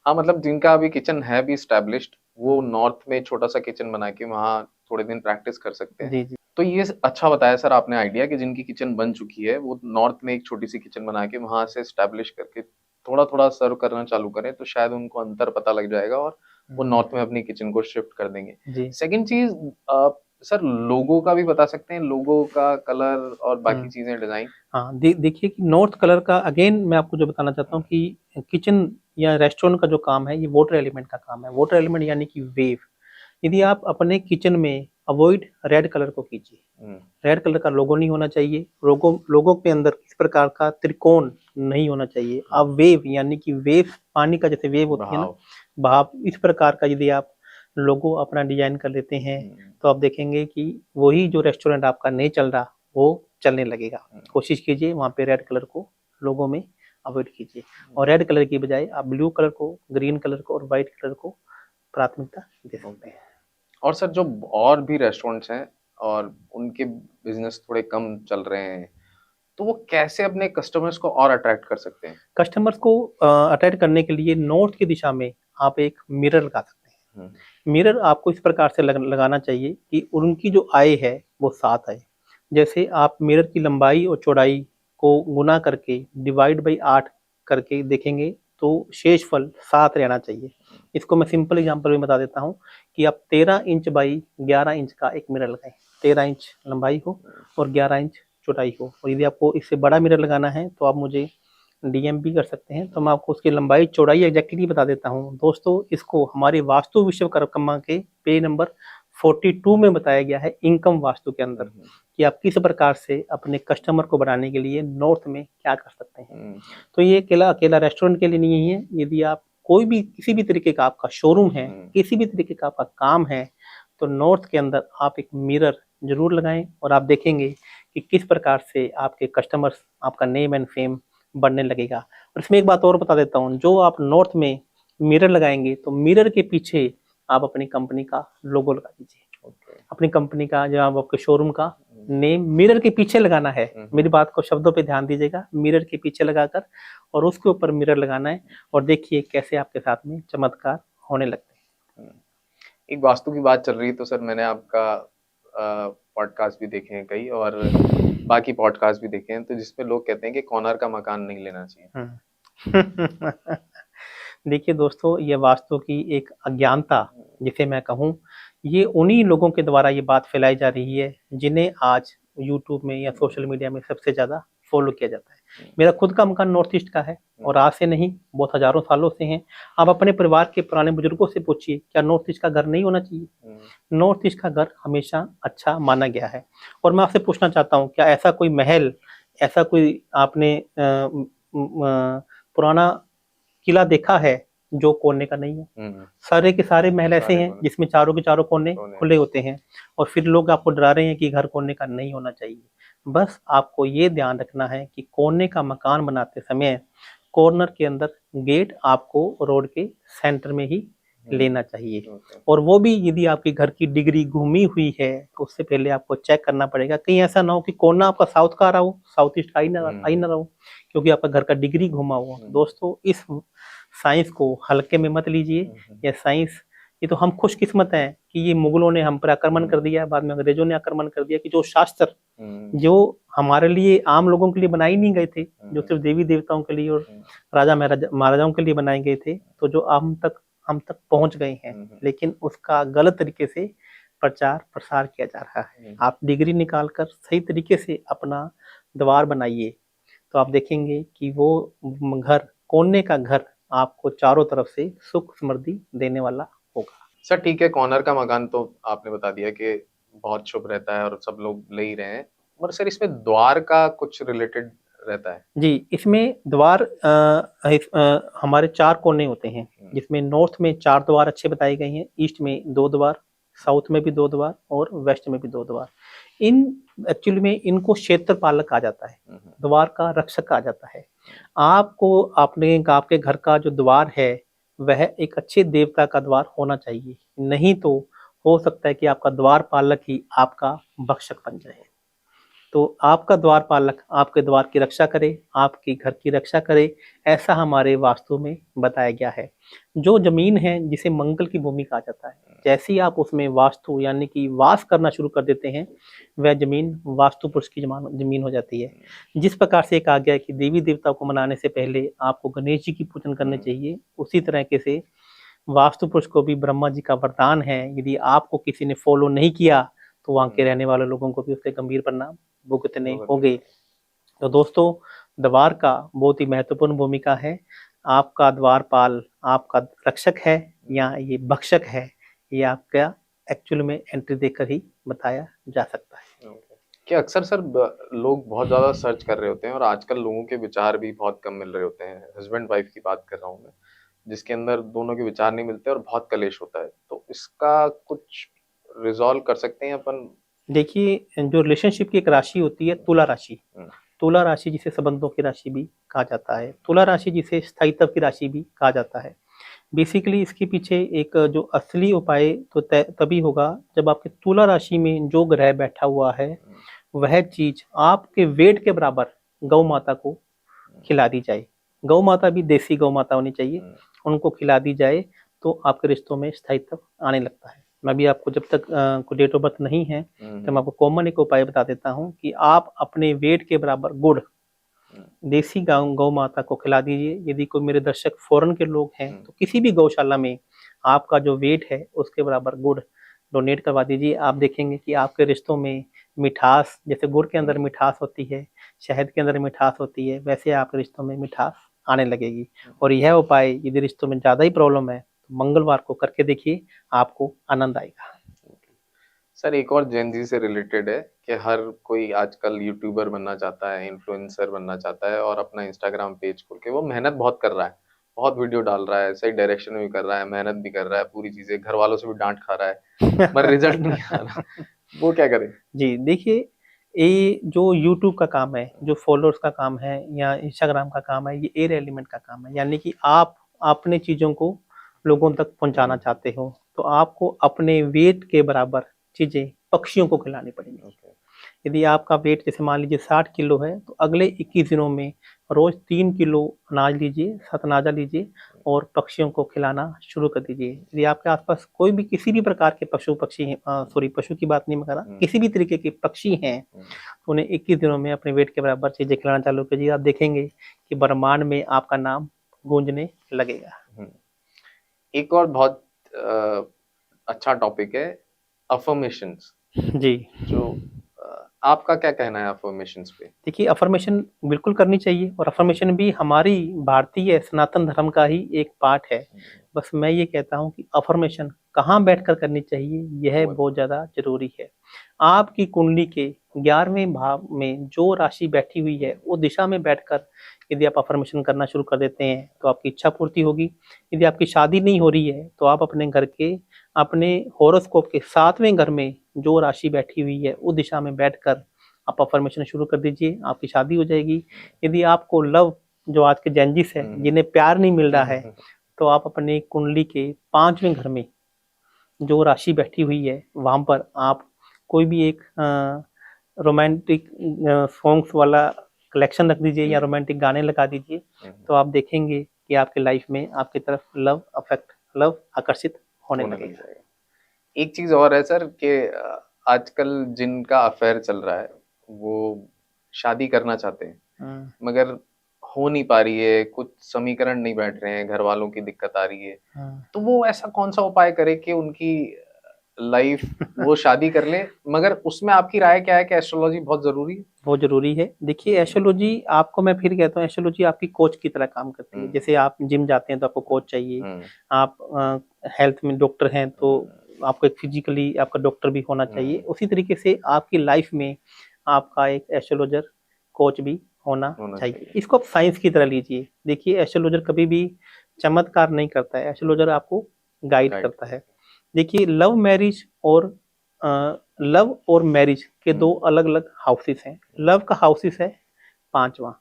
हाँ, मतलब जिनका अभी किचन है भी स्टैब्लिश्ड, वो नॉर्थ में छोटा सा किचन बना के वहाँ थोड़े दिन प्रैक्टिस कर सकते हैं। जी जी। तो ये अच्छा बताया सर आपने आइडिया कि जिनकी किचन बन चुकी है वो नॉर्थ में एक छोटी सी किचन बना के वहां से स्टैब्लिश करके थोड़ा थोड़ा सर्व करना चालू करें, तो शायद उनको अंतर पता लग जाएगा और वो नॉर्थ में अपनी किचन को शिफ्ट कर देंगे। सेकंड चीज, सर लोगो का भी बता सकते हैं, लोगो का कलर और बाकी चीजें डिजाइन। हाँ, देखिए कि नॉर्थ कलर का, अगेन मैं आपको जो बताना चाहता हूँ कि किचन या रेस्टोरेंट का जो काम है ये वाटर एलिमेंट का काम है। वाटर एलिमेंट यानी कि वेव। यदि आप अपने किचन में अवॉइड रेड कलर को कीजिए, रेड कलर का लोगो नहीं होना चाहिए, लोगो के अंदर किस प्रकार का त्रिकोण नहीं होना चाहिए। आप वेव यानी कि वेव, पानी का जैसे वेव होती है ना, भाव, इस प्रकार का यदि आप लोगो अपना डिजाइन कर लेते हैं तो आप देखेंगे कि वही जो रेस्टोरेंट आपका नहीं चल रहा वो चलने लगेगा। कोशिश कीजिए वहाँ पे रेड कलर को लोगो में अवॉइड कीजिए, और रेड कलर की बजाय आप ब्लू कलर को, ग्रीन कलर को और व्हाइट कलर को प्राथमिकता दे सकते हैं। और सर जो और भी रेस्टोरेंट्स हैं और उनके बिजनेस थोड़े कम चल रहे हैं, तो वो कैसे अपने कस्टमर्स को और अट्रैक्ट कर सकते हैं? कस्टमर्स को अट्रैक्ट करने के लिए नॉर्थ की दिशा में आप एक मिरर लगा सकते हैं। मिरर आपको इस प्रकार से लगाना चाहिए कि उनकी जो आय है वो 7 आए। जैसे आप मिरर की लंबाई और चौड़ाई को गुना करके डिवाइड बाई 8 करके देखेंगे तो शेष फल 7 रहना चाहिए। इसको मैं सिंपल एग्जांपल में बता देता हूँ कि आप 13 इंच बाई 11 इंच का एक मिरर लगाएं। 13 इंच लंबाई हो और 11 इंच चौड़ाई हो, और यदि आपको इससे बड़ा मिरर लगाना है तो आप मुझे डीएम भी कर सकते हैं, तो मैं आपको उसकी लंबाई चौड़ाई एग्जैक्टली बता देता हूँ। दोस्तों, इसको हमारे वास्तु विश्वकर्मा के पेज नंबर 42 में बताया गया है, इनकम वास्तु के अंदर, कि आप किस प्रकार से अपने कस्टमर को बढ़ाने के लिए नॉर्थ में क्या कर सकते हैं। तो ये अकेला रेस्टोरेंट के लिए नहीं है। यदि आप कोई भी किसी भी तरीके का आपका शोरूम है, किसी भी तरीके का आपका काम है, तो नॉर्थ के अंदर आप एक मिरर जरूर लगाएं और आप देखेंगे कि किस प्रकार से आपके कस्टमर्स, आपका नेम एंड फेम बढ़ने लगेगा। और इसमें एक बात और बता देता हूँ, जो आप नॉर्थ में मिरर लगाएंगे तो मिरर के पीछे आप अपनी कंपनी का लोगो लगा दीजिए। अपनी कंपनी का, जो आपके शोरूम का नेम मिरर के पीछे लगाना है। मेरी बात को शब्दों पे ध्यान दीजिएगा, मिरर के पीछे लगाकर और उसके ऊपर मिरर लगाना है, और देखिए कैसे आपके साथ में चमत्कार होने लगते हैं। एक वास्तु की बात चल रही है तो सर मैंने आपका पॉडकास्ट भी देखे हैं कई, और बाकी पॉडकास्ट भी देखे हैं, तो जिसमें लोग कहते हैं कि कॉर्नर का मकान नहीं लेना चाहिए। देखिए दोस्तों, ये वास्तु की एक अज्ञानता जिसे मैं कहूँ, ये उन्हीं लोगों के द्वारा ये बात फैलाई जा रही है जिन्हें आज यूट्यूब में या सोशल मीडिया में सबसे ज्यादा फॉलो किया जाता है। मेरा खुद का मकान नॉर्थ ईस्ट का है और आज से नहीं, बहुत हजारों सालों से हैं। आप अपने परिवार के पुराने बुजुर्गों से पूछिए, क्या नॉर्थ ईस्ट का घर नहीं होना चाहिए? नॉर्थ ईस्ट का घर हमेशा अच्छा माना गया है। और मैं आपसे पूछना चाहता हूँ, क्या ऐसा कोई महल, ऐसा कोई आपने पुराना किला देखा है जो कोने का नहीं है? सारे के सारे महल ऐसे हैं जिसमें चारों के चारों कोने खुले होते हैं, और फिर लोग आपको डरा रहे हैं कि घर कोने का नहीं होना चाहिए। बस आपको ये ध्यान रखना है कि कोने का मकान बनाते समय कॉर्नर के अंदर गेट आपको रोड के सेंटर में ही लेना चाहिए। और वो भी यदि आपके घर की डिग्री घूमी हुई है तो उससे पहले आपको चेक करना पड़ेगा, कहीं ऐसा ना हो कि कोना आपका साउथ का आ रहा हो, साउथ ईस्ट का आई ना रहा हो, क्योंकि आपका घर का डिग्री घुमा हुआ। दोस्तों, इस साइंस को हल्के में मत लीजिए। यह साइंस, ये तो हम खुशकिस्मत हैं कि ये मुगलों ने हम पर आक्रमण कर दिया, बाद में अंग्रेजों ने आक्रमण कर दिया, कि जो शास्त्र जो हमारे लिए, आम लोगों के लिए बनाए नहीं गए थे, जो सिर्फ देवी देवताओं के लिए और राजा महाराजाओं के लिए बनाए गए थे, तो जो हम तक पहुंच गए हैं, लेकिन उसका गलत तरीके से प्रचार प्रसार किया जा रहा है। आप डिग्री निकालकर सही तरीके से अपना द्वार बनाइए, तो आप देखेंगे कि वो घर, कोने का घर आपको चारों तरफ से सुख समृद्धि देने वाला होगा। सर ठीक है, कॉर्नर का मकान तो आपने बता दिया कि बहुत शुभ रहता है और सब लोग ले ही रहे हैं, पर सर इसमें द्वार का कुछ रिलेटेड रहता है? जी, इसमें द्वार हमारे 4 कोने होते हैं, जिसमें नॉर्थ में 4 द्वार अच्छे बताए गए हैं, ईस्ट में 2 द्वार, साउथ में भी 2 द्वार और वेस्ट में भी 2 द्वार। इन एक्चुअली में इनको क्षेत्रपालक कहा जाता है, द्वार का रक्षक कहा जाता है। आपको आपके घर का जो द्वार है वह एक अच्छे देवता का द्वार होना चाहिए, नहीं तो हो सकता है कि आपका द्वार पालक ही आपका भक्षक बन जाए। तो आपका द्वार पालक आपके द्वार की रक्षा करे, आपकी घर की रक्षा करे, ऐसा हमारे वास्तु में बताया गया है। जो जमीन है जिसे मंगल की भूमि कहा जाता है, जैसे ही आप उसमें वास्तु यानी कि वास करना शुरू कर देते हैं, वह जमीन वास्तु पुरुष की जमीन हो जाती है। जिस प्रकार से कहा गया है कि देवी देवताओं को मनाने से पहले आपको गणेश जी की पूजन करनी चाहिए, उसी तरीके से वास्तु पुरुष को भी ब्रह्मा जी का वरदान है, यदि आपको किसी ने फॉलो नहीं किया तो वहां के रहने वाले लोगों को भी उसके गंभीर परिणाम भुगतने होंगे। तो दोस्तों, द्वार का बहुत ही महत्वपूर्ण भूमिका है। आपका द्वारपाल आपका रक्षक है या ये भक्षक है, ये आपका एक्चुअल में एंट्री देकर ही बताया जा सकता है। क्या अक्सर सर लोग बहुत ज्यादा सर्च कर रहे होते हैं और आजकल लोगों के विचार भी बहुत कम मिल रहे होते हैं, हस्बैंड वाइफ की बात कर रहा हूँ मैं, जिसके अंदर दोनों के विचार नहीं मिलते और बहुत कलेश होता है, तो इसका कुछ रिजॉल्व कर सकते हैं अपन? देखिए, जो रिलेशनशिप की एक राशि होती है तुला राशि, तुला राशि जिसे संबंधों की राशि भी कहा जाता है, तुला राशि जिसे स्थायित्व की राशि भी कहा जाता है। बेसिकली इसके पीछे एक जो असली उपाय तो तभी होगा जब आपके तुला राशि में जो ग्रह बैठा हुआ है वह चीज आपके वेट के बराबर गौ माता को खिला दी जाए। गौ माता भी देसी गौ माता होनी चाहिए, उनको खिला दी जाए तो आपके रिश्तों में स्थायित्व आने लगता है। मैं भी आपको, जब तक को डेट ऑफ बर्थ नहीं है तो मैं आपको कॉमन एक उपाय बता देता हूँ कि आप अपने वेट के बराबर गुड़ देसी गौ माता को खिला दीजिए। यदि कोई मेरे दर्शक फॉरेन के लोग हैं तो किसी भी गौशाला में आपका जो वेट है उसके बराबर गुड़ डोनेट करवा दीजिए। आप देखेंगे कि आपके रिश्तों में मिठास, जैसे गुड़ के अंदर मिठास होती है, शहद के अंदर मिठास होती है, वैसे आपके रिश्तों में मिठास आने लगेगी। और यह उपाय यदि रिश्तों में ज़्यादा ही प्रॉब्लम है तो मंगलवार को करके देखिए, आपको आनंद आएगा। सर एक और जेनजी से रिलेटेड है कि हर कोई आजकल यूट्यूबर बनना चाहता है, इन्फ्लुएंसर बनना चाहता है और अपना इंस्टाग्राम पेज खोल के वो मेहनत बहुत कर रहा है, बहुत वीडियो डाल रहा है, सही डायरेक्शन में भी कर रहा है, मेहनत भी कर रहा है, पूरी चीजें, घर वालों से भी डांट खा रहा है पर रिजल्ट नहीं आ रहा, वो क्या करे? जी देखिए, ये जो यूट्यूब का काम है, जो फॉलोअर्स का काम है या इंस्टाग्राम का काम है, ये एयर एलिमेंट का काम है। यानी कि आप अपने चीज़ों को लोगों तक पहुंचाना चाहते हो तो आपको अपने वेट के बराबर चीज़ें पक्षियों को खिलानी पड़ेंगी। यदि आपका वेट जैसे मान लीजिए 60 किलो है तो अगले 21 दिनों में रोज 3 किलो अनाज लीजिए, सतनाजा लीजिए और पक्षियों को खिलाना शुरू कर दीजिए। यदि आपके आसपास कोई भी किसी भी प्रकार के पशु की बात नहीं मैं कर रहा, किसी भी तरीके के पक्षी हैं तो उन्हें 21 दिनों में अपने वेट के बराबर चीजें खिलाना चालू कीजिए। आप देखेंगे कि ब्रह्मांड में आपका नाम गूंजने लगेगा। एक और बहुत अच्छा टॉपिक है अफर्मेशंस। जी, जो आपका क्या कहना है अफर्मेशंस पे? देखिए, अफर्मेशन बिल्कुल करनी चाहिए और अफर्मेशन भी हमारी भारतीय सनातन धर्म का ही एक पार्ट है। बस मैं ये कहता हूँ कि अफर्मेशन कहाँ बैठकर करनी चाहिए, यह बहुत ज़्यादा ज़रूरी है। आपकी कुंडली के 11वें भाव में जो राशि बैठी हुई है, वो दिशा में बैठकर यदि आप अफर्मेशन करना शुरू कर देते हैं, तो आपकी इच्छा पूर्ति होगी। यदि आपकी शादी नहीं हो रही है, तो आप अपने घर के, अपने हॉरोस्कोप के 7वें घर में जो राशि बैठी हुई है, उस दिशा में बैठकर आप अफर्मेशन शुरू कर दीजिए, आपकी शादी हो जाएगी। यदि आपको लव, जो आज के जेनजिस है जिन्हें प्यार नहीं मिल रहा है, तो आप अपनी कुंडली के 5वें घर में जो राशि बैठी हुई है, वहां पर आप कोई भी एक रोमांटिक सॉन्ग्स वाला कलेक्शन रख दीजिए या रोमांटिक गाने लगा दीजिए, तो आप देखेंगे कि आपके लाइफ में आपकी तरफ लव आकर्षित होने लगेगा। एक चीज और है सर कि आजकल जिनका अफेयर चल रहा है वो शादी करना चाहते हैं, मगर हो नहीं पा रही है, कुछ समीकरण नहीं बैठ रहे हैं, घर वालों की दिक्कत आ रही है, तो वो ऐसा कौन सा उपाय करे कि उनकी लाइफ वो शादी कर ले? मगर उसमें आपकी राय क्या है कि एस्ट्रोलॉजी बहुत जरूरी है? बहुत जरूरी है। देखिए, एस्ट्रोलॉजी आपको, मैं फिर कहता हूँ, एस्ट्रोलॉजी आपकी कोच की तरह काम करती है। जैसे आप जिम जाते हैं तो आपको कोच चाहिए, आप हेल्थ में डॉक्टर हैं तो आपको एक फिजिकली आपका डॉक्टर भी होना चाहिए। उसी तरीके से आपकी लाइफ में आपका एक एस्ट्रोलॉजर कोच भी होना चाहिए। इसको आप साइंस की तरह लीजिए। देखिए, एस्ट्रोलॉजर कभी भी चमत्कार नहीं करता है, एस्ट्रोलॉजर आपको गाइड करता है। देखिए, लव और मैरिज के दो अलग अलग हाउसेस हैं। लव का हाउसेस है 5वां,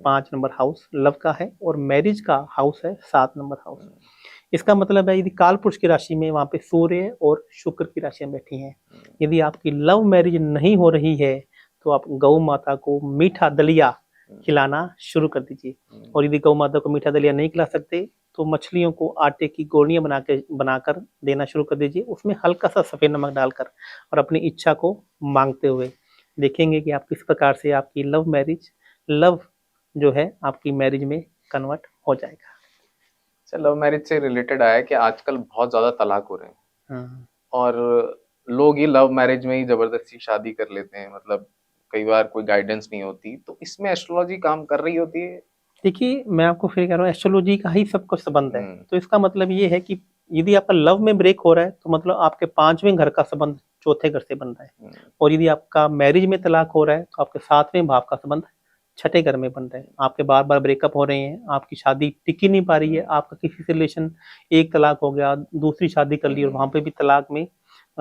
5 नंबर हाउस लव का है, और मैरिज का हाउस है 7 नंबर हाउस। इसका मतलब है, यदि काल पुरुष की राशि में वहां पे सूर्य और शुक्र की राशियां बैठी हैं, यदि आपकी लव मैरिज नहीं हो रही है, तो आप गौ माता को मीठा दलिया खिलाना शुरू कर दीजिए। और यदि गौ माता को मीठा दलिया नहीं खिला सकते, तो मछलियों को आटे की गोलियां बनाकर देना शुरू कर दीजिए, उसमें हल्का सा सफेद नमक डालकर, और अपनी इच्छा को मांगते हुए देखेंगे कि आप किस प्रकार से आपकी लव जो है आपकी मैरिज में कन्वर्ट हो जाएगा। सर, लव मैरिज से रिलेटेड आया कि आजकल बहुत ज्यादा तलाक हो रहे हैं, और लोग ये लव मैरिज में ही जबरदस्ती शादी कर लेते हैं, मतलब कई बार कोई गाइडेंस नहीं होती, तो इसमें एस्ट्रोलॉजी काम कर रही होती है? देखिए, मैं आपको फिर कह रहा हूँ, एस्ट्रोलॉजी का ही सब कुछ संबंध है। तो इसका मतलब ये है कि यदि आपका लव में ब्रेक हो रहा है, तो मतलब आपके 5वें घर का संबंध चौथे घर से बन रहा है, और यदि आपका मैरिज में तलाक हो रहा है, तो आपके 7वें भाव का संबंध 6ठे घर में बन रहा है। आपके बार बार ब्रेकअप हो रहे हैं, आपकी शादी टिक ही नहीं पा रही है, आपका किसी से रिलेशन, एक तलाक हो गया, दूसरी शादी कर ली और वहां पे भी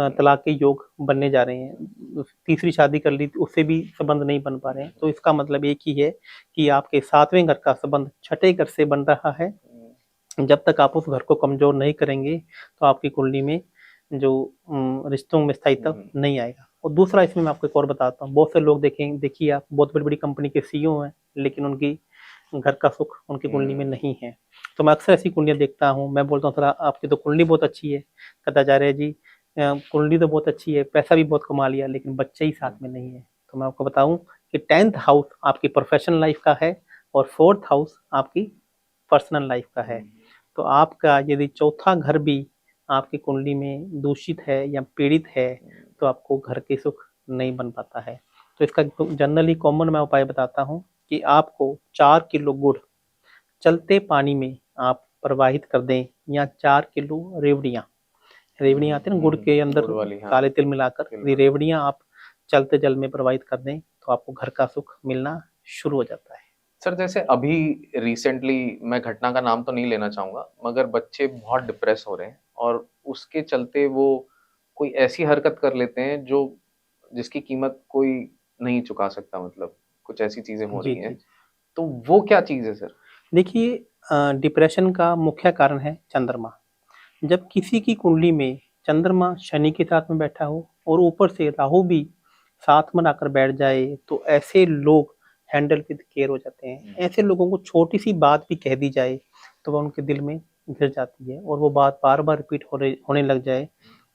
तलाक के योग बनने जा रहे हैं, तीसरी शादी कर ली उससे भी संबंध नहीं बन पा रहे हैं, तो इसका मतलब एक ही है कि आपके 7वें घर का संबंध 6ठे घर से बन रहा है। जब तक आप उस घर को कमजोर नहीं करेंगे, तो आपकी कुंडली में जो रिश्तों में स्थायित्व नहीं आएगा। और दूसरा, इसमें मैं आपको एक और बताता हूँ, बहुत से लोग देखिए आप बहुत बड़ी बड़ी कंपनी के सीईओ हैं, लेकिन उनकी घर का सुख उनकी कुंडली में नहीं है। तो मैं अक्सर ऐसी कुंडलियां देखता हूँ, मैं बोलता हूँ, सर आपकी तो कुंडली बहुत अच्छी है। कहता आचार्य जी, कुंडली तो बहुत अच्छी है, पैसा भी बहुत कमा लिया, लेकिन बच्चे ही साथ में नहीं है। तो मैं आपको बताऊं कि 10th हाउस आपकी प्रोफेशनल लाइफ का है, और 4th हाउस आपकी पर्सनल लाइफ का है। तो आपका यदि चौथा घर भी आपकी कुंडली में दूषित है या पीड़ित है, तो आपको घर के सुख नहीं बन पाता है। तो इसका जनरली कॉमन मैं उपाय बताता हूँ कि आपको 4 किलो गुड़ चलते पानी में आप प्रवाहित कर दें, या 4 किलो रेवड़ियाँ आती है ना गुड़ के अंदर काले तिल मिलाकर, रेवड़ियाँ आप चलते जल में प्रवाहित कर दें, तो आपको घर का सुख मिलना शुरू हो जाता है। सर, जैसे अभी रिसेंटली, मैं घटना का नाम तो नहीं लेना चाहूंगा, मगर बच्चे बहुत डिप्रेस हो रहे हैं, और उसके चलते वो कोई ऐसी हरकत कर लेते हैं जो जिसकी कीमत कोई नहीं चुका सकता, मतलब कुछ ऐसी चीजें हो रही हैं, तो वो क्या चीज है सर? देखिए, डिप्रेशन का मुख्य कारण है चंद्रमा। जब किसी की कुंडली में चंद्रमा शनि के साथ में बैठा हो और ऊपर से राहु भी साथ में आकर बैठ जाए, तो ऐसे लोग हैंडल विद केयर हो जाते हैं। ऐसे लोगों को छोटी सी बात भी कह दी जाए, तो वह उनके दिल में घिर जाती है, और वो बात बार बार रिपीट होने लग जाए,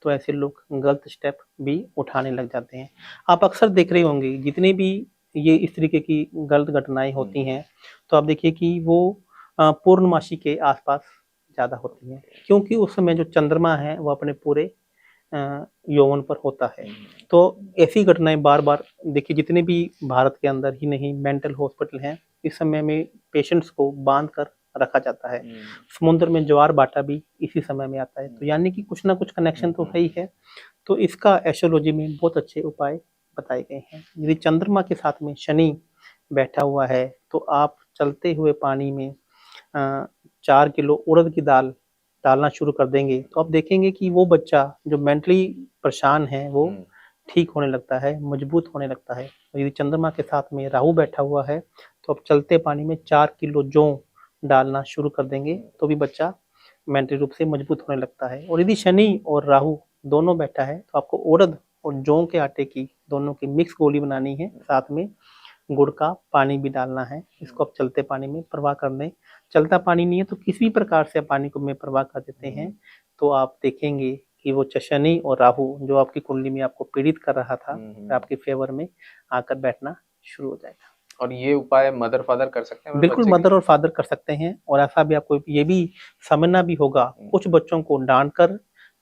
तो ऐसे लोग गलत स्टेप भी उठाने लग जाते हैं। आप अक्सर देख रहे होंगे, जितने भी ये इस तरीके की गलत घटनाएं होती हैं, तो आप देखिए कि वो पूर्णमासी के आसपास ज्यादा होती हैं, क्योंकि उस समय जो चंद्रमा है वो अपने पूरे यौवन पर होता है। तो ऐसी घटनाएं बार बार देखिए, जितने भी भारत के अंदर ही नहीं मेंटल हॉस्पिटल हैं, इस समय में पेशेंट्स को बांध कर रखा जाता है। समुद्र में ज्वार बाटा भी इसी समय में आता है। तो यानी कि कुछ ना कुछ कनेक्शन तो है ही है। तो इसका एस्ट्रोलॉजी में बहुत अच्छे उपाय बताए गए हैं। यदि चंद्रमा के साथ में शनि बैठा हुआ है तो आप चलते हुए पानी में 4 किलो उड़द की दाल डालना शुरू कर देंगे तो आप देखेंगे कि वो बच्चा जो मेंटली परेशान है वो ठीक होने लगता है, मजबूत होने लगता है। यदि चंद्रमा के साथ में राहु बैठा हुआ है तो आप चलते पानी में 4 किलो जौ डालना शुरू कर देंगे तो भी बच्चा मेंटली रूप से मजबूत होने लगता है। और यदि शनि और राहु दोनों बैठा है तो आपको उड़द और जौ के आटे की दोनों की मिक्स गोली बनानी है, साथ में गुड़ का पानी भी डालना है। इसको आप चलते पानी में प्रवाह कर दें। चलता पानी नहीं है तो किसी भी प्रकार से पानी को में प्रवाह कर देते हैं तो आप देखेंगे कि वो शनि और राहु जो आपकी कुंडली में आपको पीड़ित कर रहा था आपके फेवर में आकर बैठना शुरू हो जाएगा। और ये उपाय मदर फादर कर सकते हैं? बिल्कुल मदर और फादर कर सकते हैं। और ऐसा भी आपको ये भी समझना भी होगा, कुछ बच्चों को डांट कर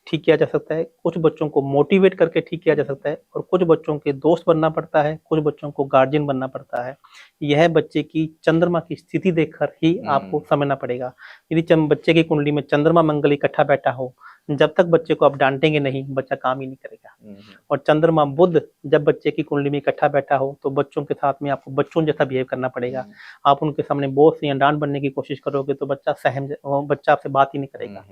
ठीक किया जा सकता है, कुछ बच्चों को मोटिवेट करके ठीक किया जा सकता है, और कुछ बच्चों के दोस्त बनना पड़ता है, कुछ बच्चों को गार्जियन बनना पड़ता है। यह बच्चे की चंद्रमा की स्थिति देखकर ही आपको समझना पड़ेगा। यदि बच्चे की कुंडली में चंद्रमा मंगल इकट्ठा बैठा हो, जब तक बच्चे को आप डांटेंगे नहीं, बच्चा काम ही नहीं करेगा। और चंद्रमा बुध जब बच्चे की कुंडली में इकट्ठा बैठा हो तो बच्चों के साथ में आपको बच्चों जैसा बिहेव करना पड़ेगा। आप उनके सामने बॉस या डांट बनने की कोशिश करोगे तो बच्चा आपसे बात ही नहीं करेगा।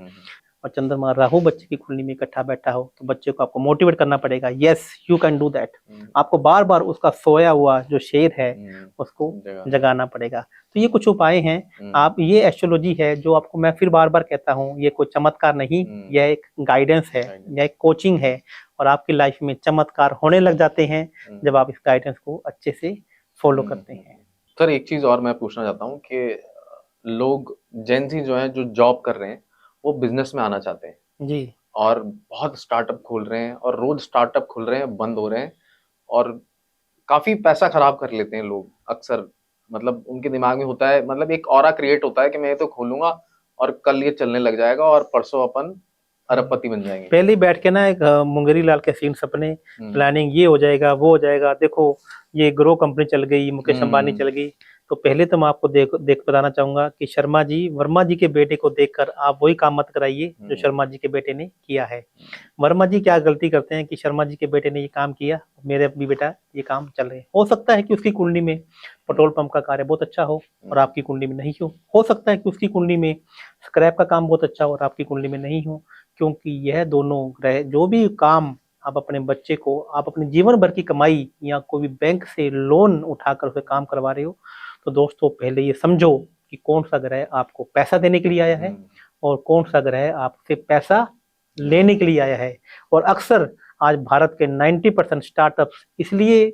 और चंद्रमा राहु बच्चे की कुंडली में इकट्ठा बैठा हो तो बच्चे को आपको मोटिवेट करना पड़ेगा, yes you can do that. आपको बार बार उसका सोया हुआ जो शेर है उसको जगाना पड़ेगा। तो ये कुछ उपाय हैं। आप ये एस्ट्रोलॉजी है जो आपको मैं फिर बार बार कहता हूँ, ये कोई चमत्कार नहीं, यह एक गाइडेंस है, यह एक कोचिंग है। और आपकी लाइफ में चमत्कार होने लग जाते हैं जब आप इस गाइडेंस को अच्छे से फॉलो करते हैं। सर एक चीज और मैं पूछना चाहता हूँ कि लोग जेनजी जो है, जो जॉब कर रहे हैं, वो बिजनेस में आना चाहते हैं जी, और बहुत स्टार्टअप खोल रहे हैं और रोज स्टार्टअप खुल रहे हैं, बंद हो रहे हैं और काफी पैसा खराब कर लेते हैं लोग अक्सर। मतलब उनके दिमाग में होता है, मतलब एक ऑरा क्रिएट होता है कि मैं ये तो खोलूंगा और कल ये चलने लग जाएगा और परसों अपन अरबपति बन जाएंगे। पहले ही बैठ के ना एक मुंगेरी लाल के सीन सपने प्लानिंग, ये हो जाएगा वो हो जाएगा, देखो ये ग्रो कंपनी चल गई, मुकेश अंबानी चल गई। तो पहले तो मैं आपको देख बताना चाहूंगा कि वर्मा जी के बेटे को देखकर आप वही काम मत कराइए जो शर्मा जी के बेटे ने किया है। वर्मा जी क्या गलती करते हैं कि शर्मा जी के बेटे ने ये काम किया, मेरे भी बेटा ये काम चल रहे हैं। हो सकता है कि उसकी कुंडली में पेट्रोल पंप का कार्य बहुत अच्छा हो और आपकी कुंडली में नहीं हो सकता है कि उसकी कुंडली में स्क्रैप का काम बहुत अच्छा हो और आपकी कुंडली में नहीं हो। क्योंकि यह दोनों ग्रह जो भी काम आप अपने बच्चे को, आप अपने जीवन भर की कमाई या कोई भी बैंक से लोन उठाकर उसे काम करवा रहे हो, तो दोस्तों पहले ये समझो कि कौन सा ग्रह आपको पैसा देने के लिए आया है और कौन सा ग्रह आपसे पैसा लेने के लिए आया है। और अक्सर आज भारत के 90% स्टार्टअप्स इसलिए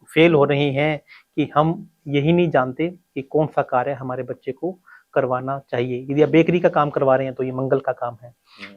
फेल हो रहे हैं कि हम यही नहीं जानते कि कौन सा कार्य हमारे बच्चे को करवाना चाहिए। यदि आप बेकरी का काम करवा रहे हैं तो ये मंगल का काम है,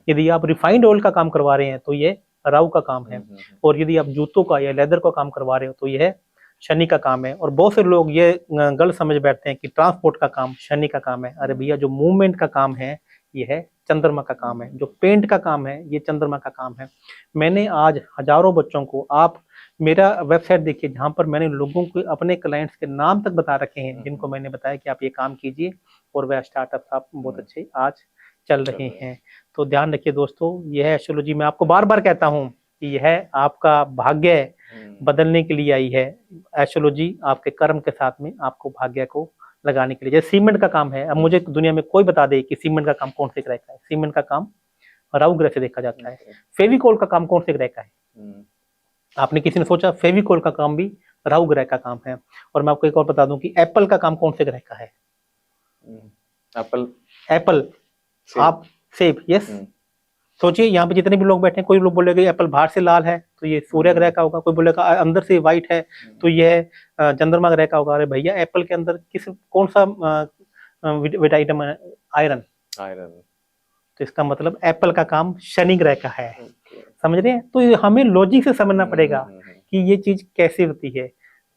यदि आप रिफाइंड ऑयल का काम करवा रहे हैं तो ये राहु का काम है, और यदि आप जूतों का या लेदर का काम करवा रहे हो तो यह शनि का काम है। और बहुत से लोग ये गलत समझ बैठते हैं कि ट्रांसपोर्ट का काम शनि का काम है। अरे भैया, जो मूवमेंट का काम है ये है चंद्रमा का काम है, जो पेंट का काम है ये चंद्रमा का काम है। मैंने आज हजारों बच्चों को, आप मेरा वेबसाइट देखिए जहां पर मैंने लोगों को, अपने क्लाइंट्स के नाम तक बता रखे हैं जिनको मैंने बताया कि आप ये काम कीजिए और वह स्टार्टअप आप बहुत अच्छे आज चल रहे हैं। तो ध्यान रखिए दोस्तों, यह एस्ट्रोलॉजी मैं आपको बार बार कहता हूँ कि यह आपका भाग्य बदलने के लिए आई है। एस्ट्रोलॉजी आपके कर्म के साथ में आपको भाग्य को लगाने के लिए, जैसे सीमेंट का काम है। अब मुझे दुनिया में कोई बता दे कि सीमेंट का काम कौन से ग्रह का है। सीमेंट का काम राहु ग्रह से देखा जाता है। फेविकोल का काम कौन से ग्रह का है? आपने किसी ने सोचा? फेविकोल का काम भी राहु ग्रह का काम है। और मैं आपको एक और बता दूं कि एप्पल का काम कौन से ग्रह का है? एप्पल, आप सेब, यस। सोचिए यहाँ पे जितने भी लोग बैठे हैं, कोई लोग बोलेगा एप्पल बाहर से लाल है तो ये सूर्य ग्रह का होगा, कोई बोलेगा अंदर से व्हाइट है तो यह चंद्रमा ग्रह का होगा। अरे भैया, एप्पल के अंदर कौन सा विटामिन है? आयरन। तो इसका मतलब एप्पल का काम शनि ग्रह का है। समझ रहे हैं? तो हमें लॉजिक से समझना पड़ेगा कि ये चीज कैसे होती है।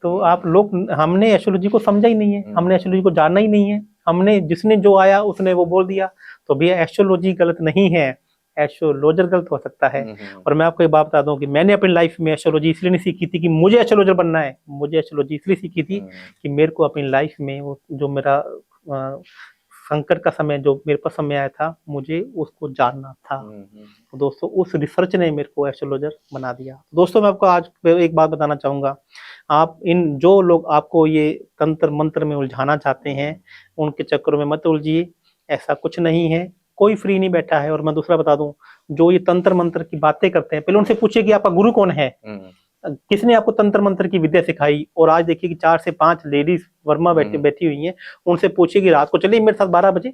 तो आप लोग, हमने एस्ट्रोलॉजी को समझा ही नहीं है, हमने एस्ट्रोलॉजी को जाना ही नहीं है, हमने जिसने जो आया उसने वो बोल दिया। तो भैया एस्ट्रोलॉजी गलत नहीं है, एस्ट्रोलॉजर गलत हो सकता है। और मैं आपको एक बात बता दूं कि मैंने अपनी लाइफ में एस्ट्रोलॉजी इसलिए नहीं सीखी थी कि मुझे एस्ट्रोलॉजर बनना है, मुझे एस्ट्रोलॉजी इसलिए सीखी थी कि मेरे को अपनी लाइफ में वो जो मेरा संकट का समय जो मेरे पास समय आया था, मुझे उसको जानना था। तो दोस्तों उस रिसर्च ने मेरे को एस्ट्रोलॉजर बना दिया। दोस्तों मैं आपको आज एक बात बताना चाहूँगा, आप इन जो लोग आपको ये तंत्र मंत्र में उलझाना चाहते हैं, उनके चक्करों में मत उलझिए। ऐसा कुछ नहीं है, कोई फ्री नहीं बैठा है। और मैं दूसरा बता दूं, जो ये तंत्र मंत्र की बातें करते हैं, पहले उनसे पूछिए कि आपका गुरु कौन है, किसने आपको तंत्र मंत्र की विद्या सिखाई। और आज देखिए कि 4 से 5 लेडीज वर्मा बैठी हुई हैं, उनसे पूछिए कि रात को चलिए मेरे साथ 12 बजे,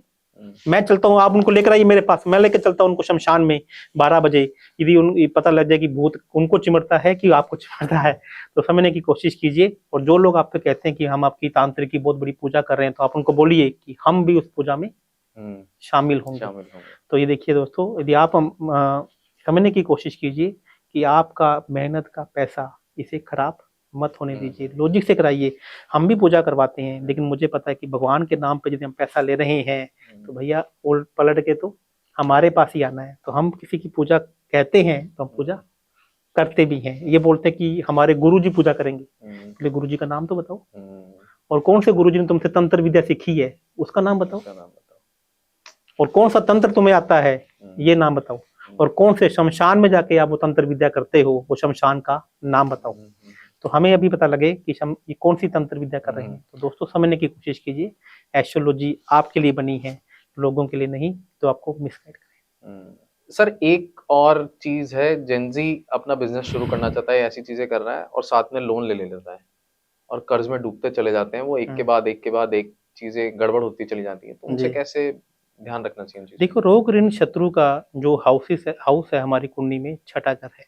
मैं चलता हूँ, आप उनको लेकर आइए मेरे पास, मैं लेकर चलता हूँ उनको शमशान में 12 बजे। यदि पता लग जाए कि भूत उनको चिमटता है कि आपको चिमटता है, तो समझने की कोशिश कीजिए। और जो लोग आपसे कहते हैं कि हम आपकी तांत्रिक की बहुत बड़ी पूजा कर रहे हैं, तो आप उनको बोलिए कि हम भी उस पूजा में शामिल होंगे। तो ये देखिए दोस्तों, यदि आप समझने की कोशिश कीजिए कि आपका मेहनत का पैसा इसे खराब मत होने दीजिए, लॉजिक से कराइए। हम भी पूजा करवाते हैं, लेकिन मुझे पता है कि भगवान के नाम पे यदि हम पैसा ले रहे हैं, तो भैया उल्ट पलट के तो हमारे पास ही आना है। तो हम किसी की पूजा कहते हैं तो हम पूजा करते भी हैं। ये बोलते हैं कि हमारे गुरुजी पूजा करेंगे, इसलिए गुरुजी का नाम तो बताओ, और कौन से गुरुजी ने तुमसे तंत्र विद्या सीखी है उसका नाम बताओ, और कौन सा तंत्र तुम्हें आता है ये नाम बताओ, और कौन से शमशान में जाके आप वो तंत्र विद्या करते हो, वो शमशान का नाम बताओ। तो हमें अभी पता लगे कि हम ये कौन सी तंत्र विद्या कर रहे हैं। तो दोस्तों समझने की कोशिश कीजिए, एस्ट्रोलॉजी आपके लिए बनी है, लोगों के लिए नहीं तो आपको मिसगाइड करें। सर एक और चीज है, जेनजी अपना बिजनेस शुरू करना चाहता है, ऐसी चीजें कर रहा है और साथ में लोन ले लेता है और कर्ज में डूबते चले जाते हैं, वो एक के बाद एक चीजें गड़बड़ होती चली जाती है, तो उनसे कैसे ध्यान रखना चाहिए? देखो, रोग ऋण शत्रु का जो हाउस है हमारी कुंडली में, छठा घर है।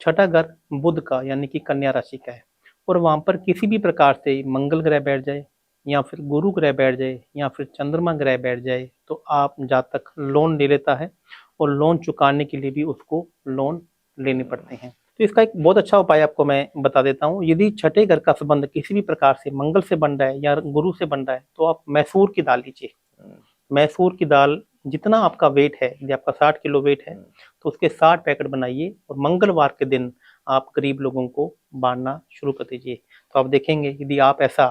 छठा घर बुध का यानी कि कन्या राशि का है, और वहां पर किसी भी प्रकार से मंगल ग्रह बैठ जाए, या फिर गुरु ग्रह बैठ जाए, या फिर चंद्रमा ग्रह बैठ जाए, तो आप जातक लोन ले लेता है, और लोन चुकाने के लिए भी उसको लोन लेने पड़ते हैं। तो इसका एक बहुत अच्छा उपाय आपको मैं बता देता हूँ। यदि छठे घर का संबंध किसी भी प्रकार से मंगल से बन रहा है या गुरु से बन रहा है, तो आप मैसूर की दाल लीजिए। मैसूर की दाल जितना आपका वेट है, यदि आपका 60 किलो वेट है, तो उसके 60 पैकेट बनाइए, और मंगलवार के दिन आप गरीब लोगों को बांटना शुरू कर दीजिए। तो आप देखेंगे यदि आप ऐसा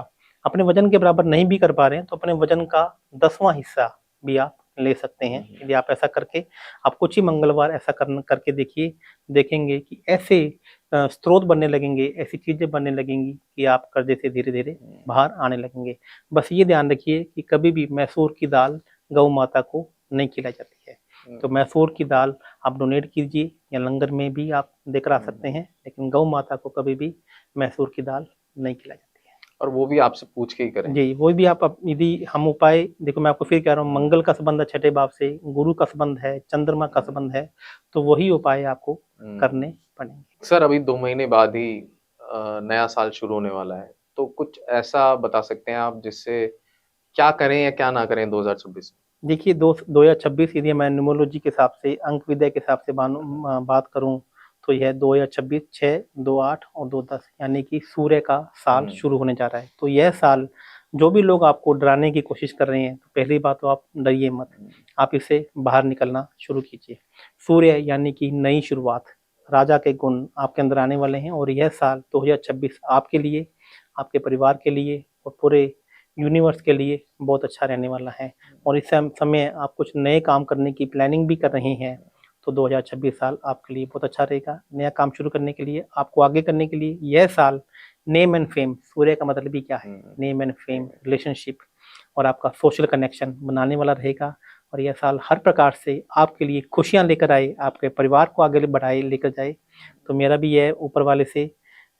अपने वजन के बराबर नहीं भी कर पा रहे हैं, तो अपने वजन का 10वां हिस्सा भी आप ले सकते हैं। यदि आप ऐसा करके आप कुछ ही मंगलवार ऐसा करके देखिए, देखेंगे कि ऐसे स्रोत बनने लगेंगे, ऐसी चीजें बनने लगेंगी कि आप कर्जे से धीरे धीरे बाहर आने लगेंगे। बस ये ध्यान रखिए कि कभी भी मैसूर की दाल गौ माता को नहीं खिलाई जाती है। तो मैसूर की दाल आप डोनेट कीजिए, या लंगर में भी आप देकर आ सकते हैं, लेकिन गौ माता को कभी भी मैसूर की दाल नहीं खिलाई जाती है। और वो भी आपसे पूछ के ही करें जी, वो भी आप यदि हम उपाय, देखो मैं आपको फिर कह रहा हूँ, मंगल का संबंध है छठे भाव से, गुरु का संबंध है, चंद्रमा का संबंध है, तो वही उपाय आपको करने पड़ेंगे। सर अभी 2 महीने बाद ही नया साल शुरू होने वाला है, तो कुछ ऐसा बता सकते हैं आप जिससे क्या करें या क्या ना करें 2026? देखिए 2026 यदि मैं न्यूमरोलॉजी के हिसाब से, अंक विद्या के हिसाब से बात करूं, तो यह 2026 6, 2 8 और 2 10 यानी कि सूर्य का साल शुरू होने जा रहा है। तो यह साल जो भी लोग आपको डराने की कोशिश कर रहे हैं, तो पहली बात तो आप डरिए मत, आप इससे बाहर निकलना शुरू कीजिए। सूर्य यानी कि नई शुरुआत, राजा के गुण आपके अंदर आने वाले हैं, और यह साल 2026 आपके लिए, आपके परिवार के लिए और पूरे यूनिवर्स के लिए बहुत अच्छा रहने वाला है। और इस समय आप कुछ नए काम करने की प्लानिंग भी कर रहे हैं, तो 2026 साल आपके लिए बहुत अच्छा रहेगा। नया काम शुरू करने के लिए, आपको आगे करने के लिए यह साल नेम एंड फेम, सूर्य का मतलब ही क्या है, नेम एंड फेम, रिलेशनशिप और आपका सोशल कनेक्शन बनाने वाला रहेगा। और यह साल हर प्रकार से आपके लिए खुशियां लेकर आए, आपके परिवार को आगे बढ़ाए लेकर जाए। तो मेरा भी यह ऊपर वाले से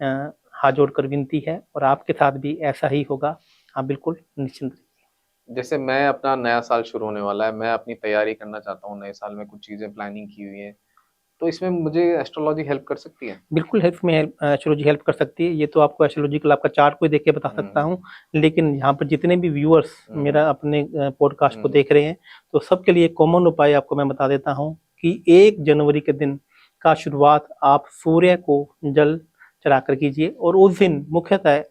हाथ जोड़कर विनती है, और आपके साथ भी ऐसा ही होगा, आप बिल्कुल निश्चिंत रहिए। जैसे मैं अपना नया साल शुरू होने वाला है, मैं अपनी तैयारी करना चाहता हूँ, नए साल में कुछ चीजें प्लानिंग की हुई है, तो इसमें मुझे एस्ट्रोलॉजी हेल्प कर सकती है? बिल्कुल एस्ट्रोलॉजी हेल्प कर सकती है। ये तो आपको एस्ट्रोलॉजिकल आपका चार्ट को देख के बता सकता हूँ, लेकिन यहाँ पर जितने भी व्यूअर्स मेरा अपने पॉडकास्ट को देख रहे हैं, तो सबके लिए कॉमन उपाय आपको मैं बता देता हूँ कि 1 जनवरी के दिन का शुरुआत आप सूर्य को जल चढ़ाकर कीजिए, और उस दिन मुख्यतः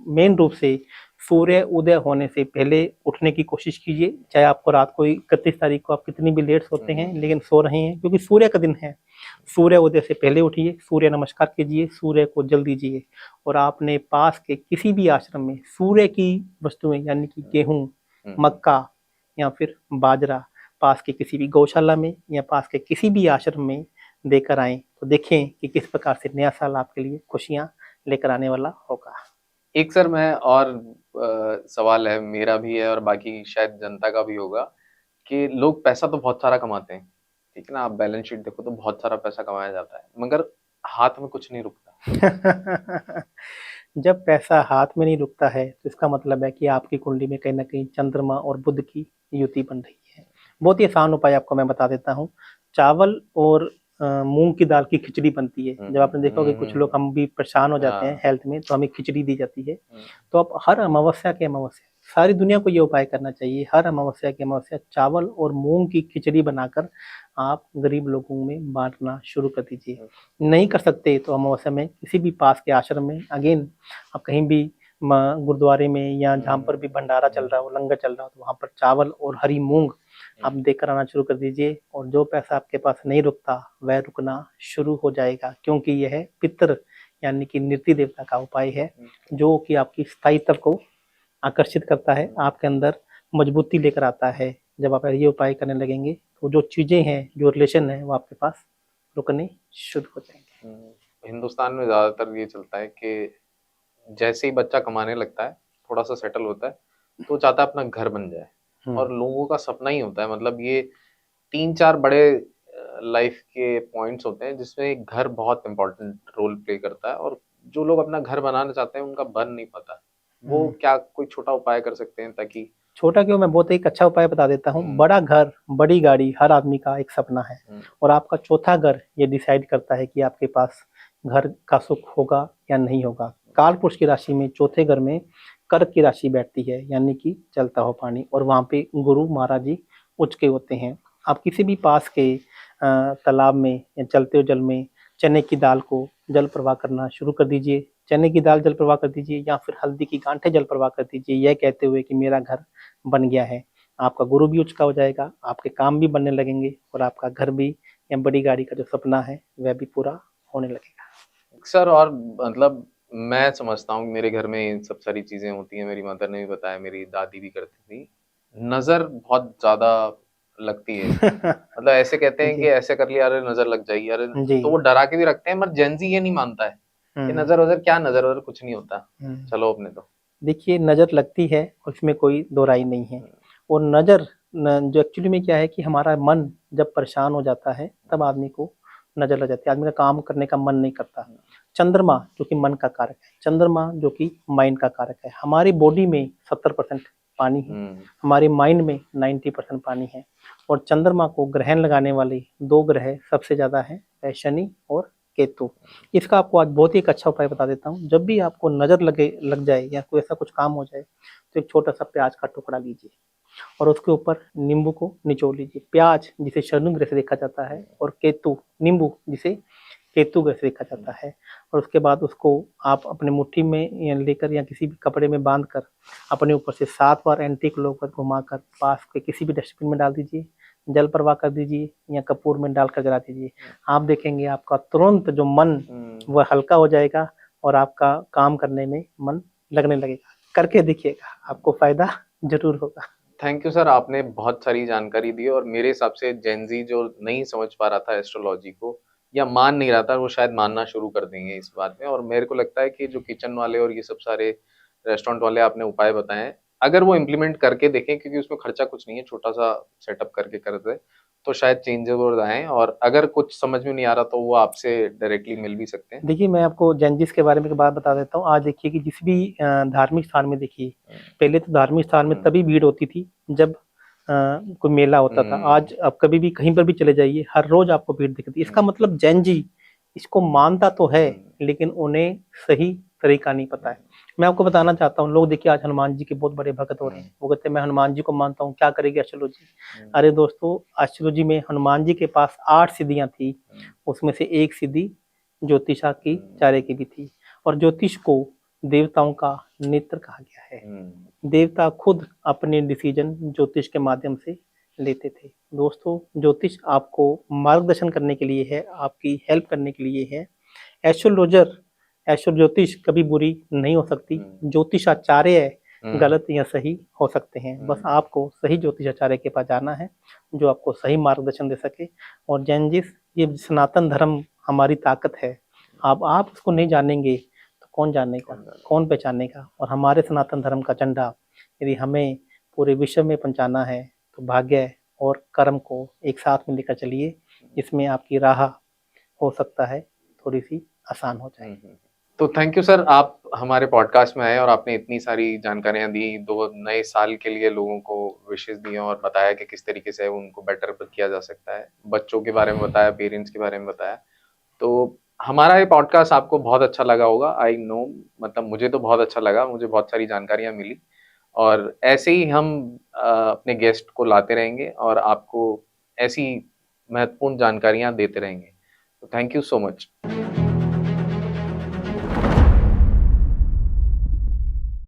मेन रूप से सूर्य उदय होने से पहले उठने की कोशिश कीजिए। चाहे आपको रात को 31 तारीख को आप कितनी भी लेट सोते हैं, लेकिन सो रहे हैं क्योंकि सूर्य का दिन है, सूर्य उदय से पहले उठिए, सूर्य नमस्कार कीजिए, सूर्य को जल दीजिए। और आपने पास के किसी भी आश्रम में सूर्य की वस्तुएं यानी कि गेहूं, मक्का या फिर बाजरा पास के किसी भी गौशाला में या पास के किसी भी आश्रम में देकर आएं, तो देखें कि किस प्रकार से नया साल आपके लिए खुशियां लेकर आने वाला होगा। एक सर मैं और सवाल है, मेरा भी है और बाकी शायद जनता का भी होगा, कि लोग पैसा तो बहुत सारा कमाते हैं, ठीक है ना, आप बैलेंस शीट देखो तो बहुत सारा पैसा कमाया जाता है, मगर हाथ में कुछ नहीं रुकता। जब पैसा हाथ में नहीं रुकता है तो इसका मतलब है कि आपकी कुंडली में कहीं ना कहीं चंद्रमा और बुध की युति बन रही है। बहुत ही आसान उपाय आपको मैं बता देता हूँ। चावल और मूंग की दाल की खिचड़ी बनती है। जब आपने देखा होगा कुछ लोग हम भी परेशान हो जाते हैं हेल्थ में, तो हमें खिचड़ी दी जाती है। तो आप हर अमावस्या के अमावस्या, सारी दुनिया को ये उपाय करना चाहिए, हर अमावस्या के अमावस्या चावल और मूंग की खिचड़ी बनाकर आप गरीब लोगों में बांटना शुरू कर दीजिए। नहीं कर सकते तो अमावस्या में किसी भी पास के आश्रम में, अगेन आप कहीं भी गुरुद्वारे में या जहाँ पर भी भंडारा चल रहा हो, लंगर चल रहा हो, तो वहाँ पर चावल और हरी मूंग आप देकर आना शुरू कर दीजिए। और जो पैसा आपके पास नहीं रुकता वह रुकना शुरू हो जाएगा, क्योंकि यह पितृ यानी कि नृत्य देवता का उपाय है, जो कि आपकी स्थायित्व को आकर्षित करता है, आपके अंदर मजबूती लेकर आता है। जब आप ये उपाय करने लगेंगे तो जो चीजें हैं, जो रिलेशन है, वो आपके पास रुकने शुरू हो जाएंगे। हिंदुस्तान में ज्यादातर ये चलता है कि जैसे ही बच्चा कमाने लगता है, थोड़ा सा सेटल होता है, तो चाहता है अपना घर बन जाए, और लोगों का सपना ही होता है, मतलब ये 3-4 बड़े लाइफ के पॉइंट्स होते हैं जिसमें एक घर बहुत इंपॉर्टेंट रोल प्ले करता है, और जो लोग अपना घर बनाना चाहते हैं उनका बन नहीं पाता। वो क्या कोई छोटा उपाय कर सकते हैं ताकि? छोटा क्यों, मैं बहुत एक अच्छा उपाय बता देता हूँ। बड़ा घर, बड़ी गाड़ी हर आदमी का एक सपना है, और आपका चौथा घर ये डिसाइड करता है कि आपके पास घर का सुख होगा या नहीं होगा। काल पुरुष की राशि में चौथे घर में कर्क की राशि बैठती है, यानी कि चलता हो पानी, और वहाँ पे गुरु महाराज जी उच्च के होते हैं। आप किसी भी पास के तालाब में या चलते हुए जल में चने की दाल को जल प्रवाह करना शुरू कर दीजिए। चने की दाल जल प्रवाह कर दीजिए, या फिर हल्दी की गांठें जल प्रवाह कर दीजिए, यह कहते हुए कि मेरा घर बन गया है। आपका गुरु भी उच्च का हो जाएगा, आपके काम भी बनने लगेंगे, और आपका घर भी या बड़ी गाड़ी का जो सपना है वह भी पूरा होने लगेगा। सर और मतलब मैं समझता हूँ मेरे घर में सब सारी चीजें होती हैं, मेरी मदर ने भी बताया, मेरी दादी भी करती थी, नजर बहुत ज्यादा लगती है। मतलब ऐसे कहते हैं कि ऐसे कर लिया, अरे नजर लग जाएगी, अरे, तो वो डरा के भी रखते हैं, मगर जेंजी ये नहीं मानता है कि नजर वजर क्या, नजर वजर कुछ नहीं होता, चलो अपने। तो देखिए, नजर लगती है, उसमें कोई दो राय नहीं है। और नजर जो एक्चुअली में क्या है कि हमारा मन जब परेशान हो जाता है तब आदमी को नजर लग जाती है, आदमी का काम करने का मन नहीं करता। चंद्रमा जो कि मन का कारक है, चंद्रमा जो कि माइंड का कारक है, हमारी बॉडी में 70% पानी है, हमारे माइंड में 90% पानी है। और चंद्रमा को ग्रहण लगाने वाले 2 ग्रह सबसे ज्यादा है, शनि और केतु। इसका आपको आज बहुत ही एक अच्छा उपाय बता देता हूँ। जब भी आपको नजर लग जाए या कोई ऐसा कुछ काम हो जाए, तो एक छोटा सा प्याज का टुकड़ा लीजिए और उसके ऊपर नींबू को निचोड़ लीजिए। प्याज जिसे शनि ग्रह से देखा जाता है, और केतु, नींबू जिसे केतु ग्रह से देखा जाता है। और उसके बाद उसको आप अपने मुट्ठी में लेकर या किसी भी कपड़े में बांधकर अपने ऊपर से 7 बार एंटी क्लॉकवाइज घुमाकर पास के किसी भी डस्टबिन में डाल दीजिए, जल प्रवाह कर दीजिए, या कपूर में डालकर जला दीजिए। आप देखेंगे आपका तुरंत जो मन वह हल्का हो जाएगा, और आपका काम करने में मन लगने लगेगा। करके देखिएगा, आपको फायदा जरूर होगा। थैंक यू सर, आपने बहुत सारी जानकारी दी, और मेरे हिसाब से जेंजी जो नहीं समझ पा रहा था एस्ट्रोलॉजी को या मान नहीं रहा था, वो शायद मानना शुरू कर देंगे इस बात में। और मेरे को लगता है कि जो किचन वाले और ये सब सारे रेस्टोरेंट वाले आपने उपाय बताए हैं, अगर वो इम्प्लीमेंट करके देखें, क्योंकि उसमें खर्चा कुछ नहीं है, छोटा सा सेटअप करके कर दे, तो शायद चेंजेस आए। और अगर कुछ समझ में नहीं आ रहा तो वो आपसे डायरेक्टली मिल भी सकते हैं। देखिए, मैं आपको जेंजिस के बारे में एक बात बता देता हूँ। आज देखिए कि जिस भी धार्मिक स्थान में देखिए, पहले तो धार्मिक स्थान में तभी भीड़ होती थी जब कोई मेला होता था। आज आप कभी भी कहीं पर भी चले जाइए, हर रोज आपको भीड़ दिखती है। इसका मतलब जैनजी इसको मानता तो है, लेकिन उन्हें सही तरीका नहीं पता है। मैं आपको बताना चाहता हूँ, लोग देखिए आज हनुमान जी के बहुत बड़े भक्त हो रहे हैं। वो कहते हैं मैं हनुमान जी को मानता हूँ, क्या करेगी एस्ट्रोलॉजी। अरे दोस्तों, एस्ट्रोलॉजी में हनुमान जी के पास 8 सिद्धियां थी, उसमें से एक सिद्धि ज्योतिषा की चारे की भी थी। और ज्योतिष को देवताओं का नेत्र कहा गया है। देवता खुद अपने डिसीजन ज्योतिष के माध्यम से लेते थे। दोस्तों, ज्योतिष आपको मार्गदर्शन करने के लिए है, आपकी हेल्प करने के लिए है। एस्ट्रोलॉजर, एस्ट्रो ज्योतिष कभी बुरी नहीं हो सकती। ज्योतिष आचार्य गलत या सही हो सकते हैं, बस आपको सही ज्योतिष आचार्य के पास जाना है जो आपको सही मार्गदर्शन दे सके। और जैनजिस, ये सनातन धर्म हमारी ताकत है। अब आप उसको नहीं जानेंगे तो कौन जानेगा, कौन पहचानेगा। और हमारे सनातन धर्म का झंडा यदि हमें पूरे विश्व में पहुंचाना है तो भाग्य और कर्म को एक साथ में लेकर चलिए, इसमें आपकी राह हो सकता है थोड़ी सी आसान हो जाए। तो थैंक यू सर, आप हमारे पॉडकास्ट में आए और आपने इतनी सारी जानकारियां दी, 2 नए साल के लिए लोगों को विशेष दिए और बताया कि किस तरीके से उनको बेटर किया जा सकता है। बच्चों के बारे में बताया, पेरेंट्स के बारे में बताया। तो हमारा ये पॉडकास्ट आपको बहुत अच्छा लगा होगा, आई नो, मतलब मुझे तो बहुत अच्छा लगा, मुझे बहुत सारी जानकारियां मिली। और ऐसे ही हम अपने गेस्ट को लाते रहेंगे और आपको ऐसी महत्वपूर्ण जानकारियां देते रहेंगे। तो थैंक यू सो मच।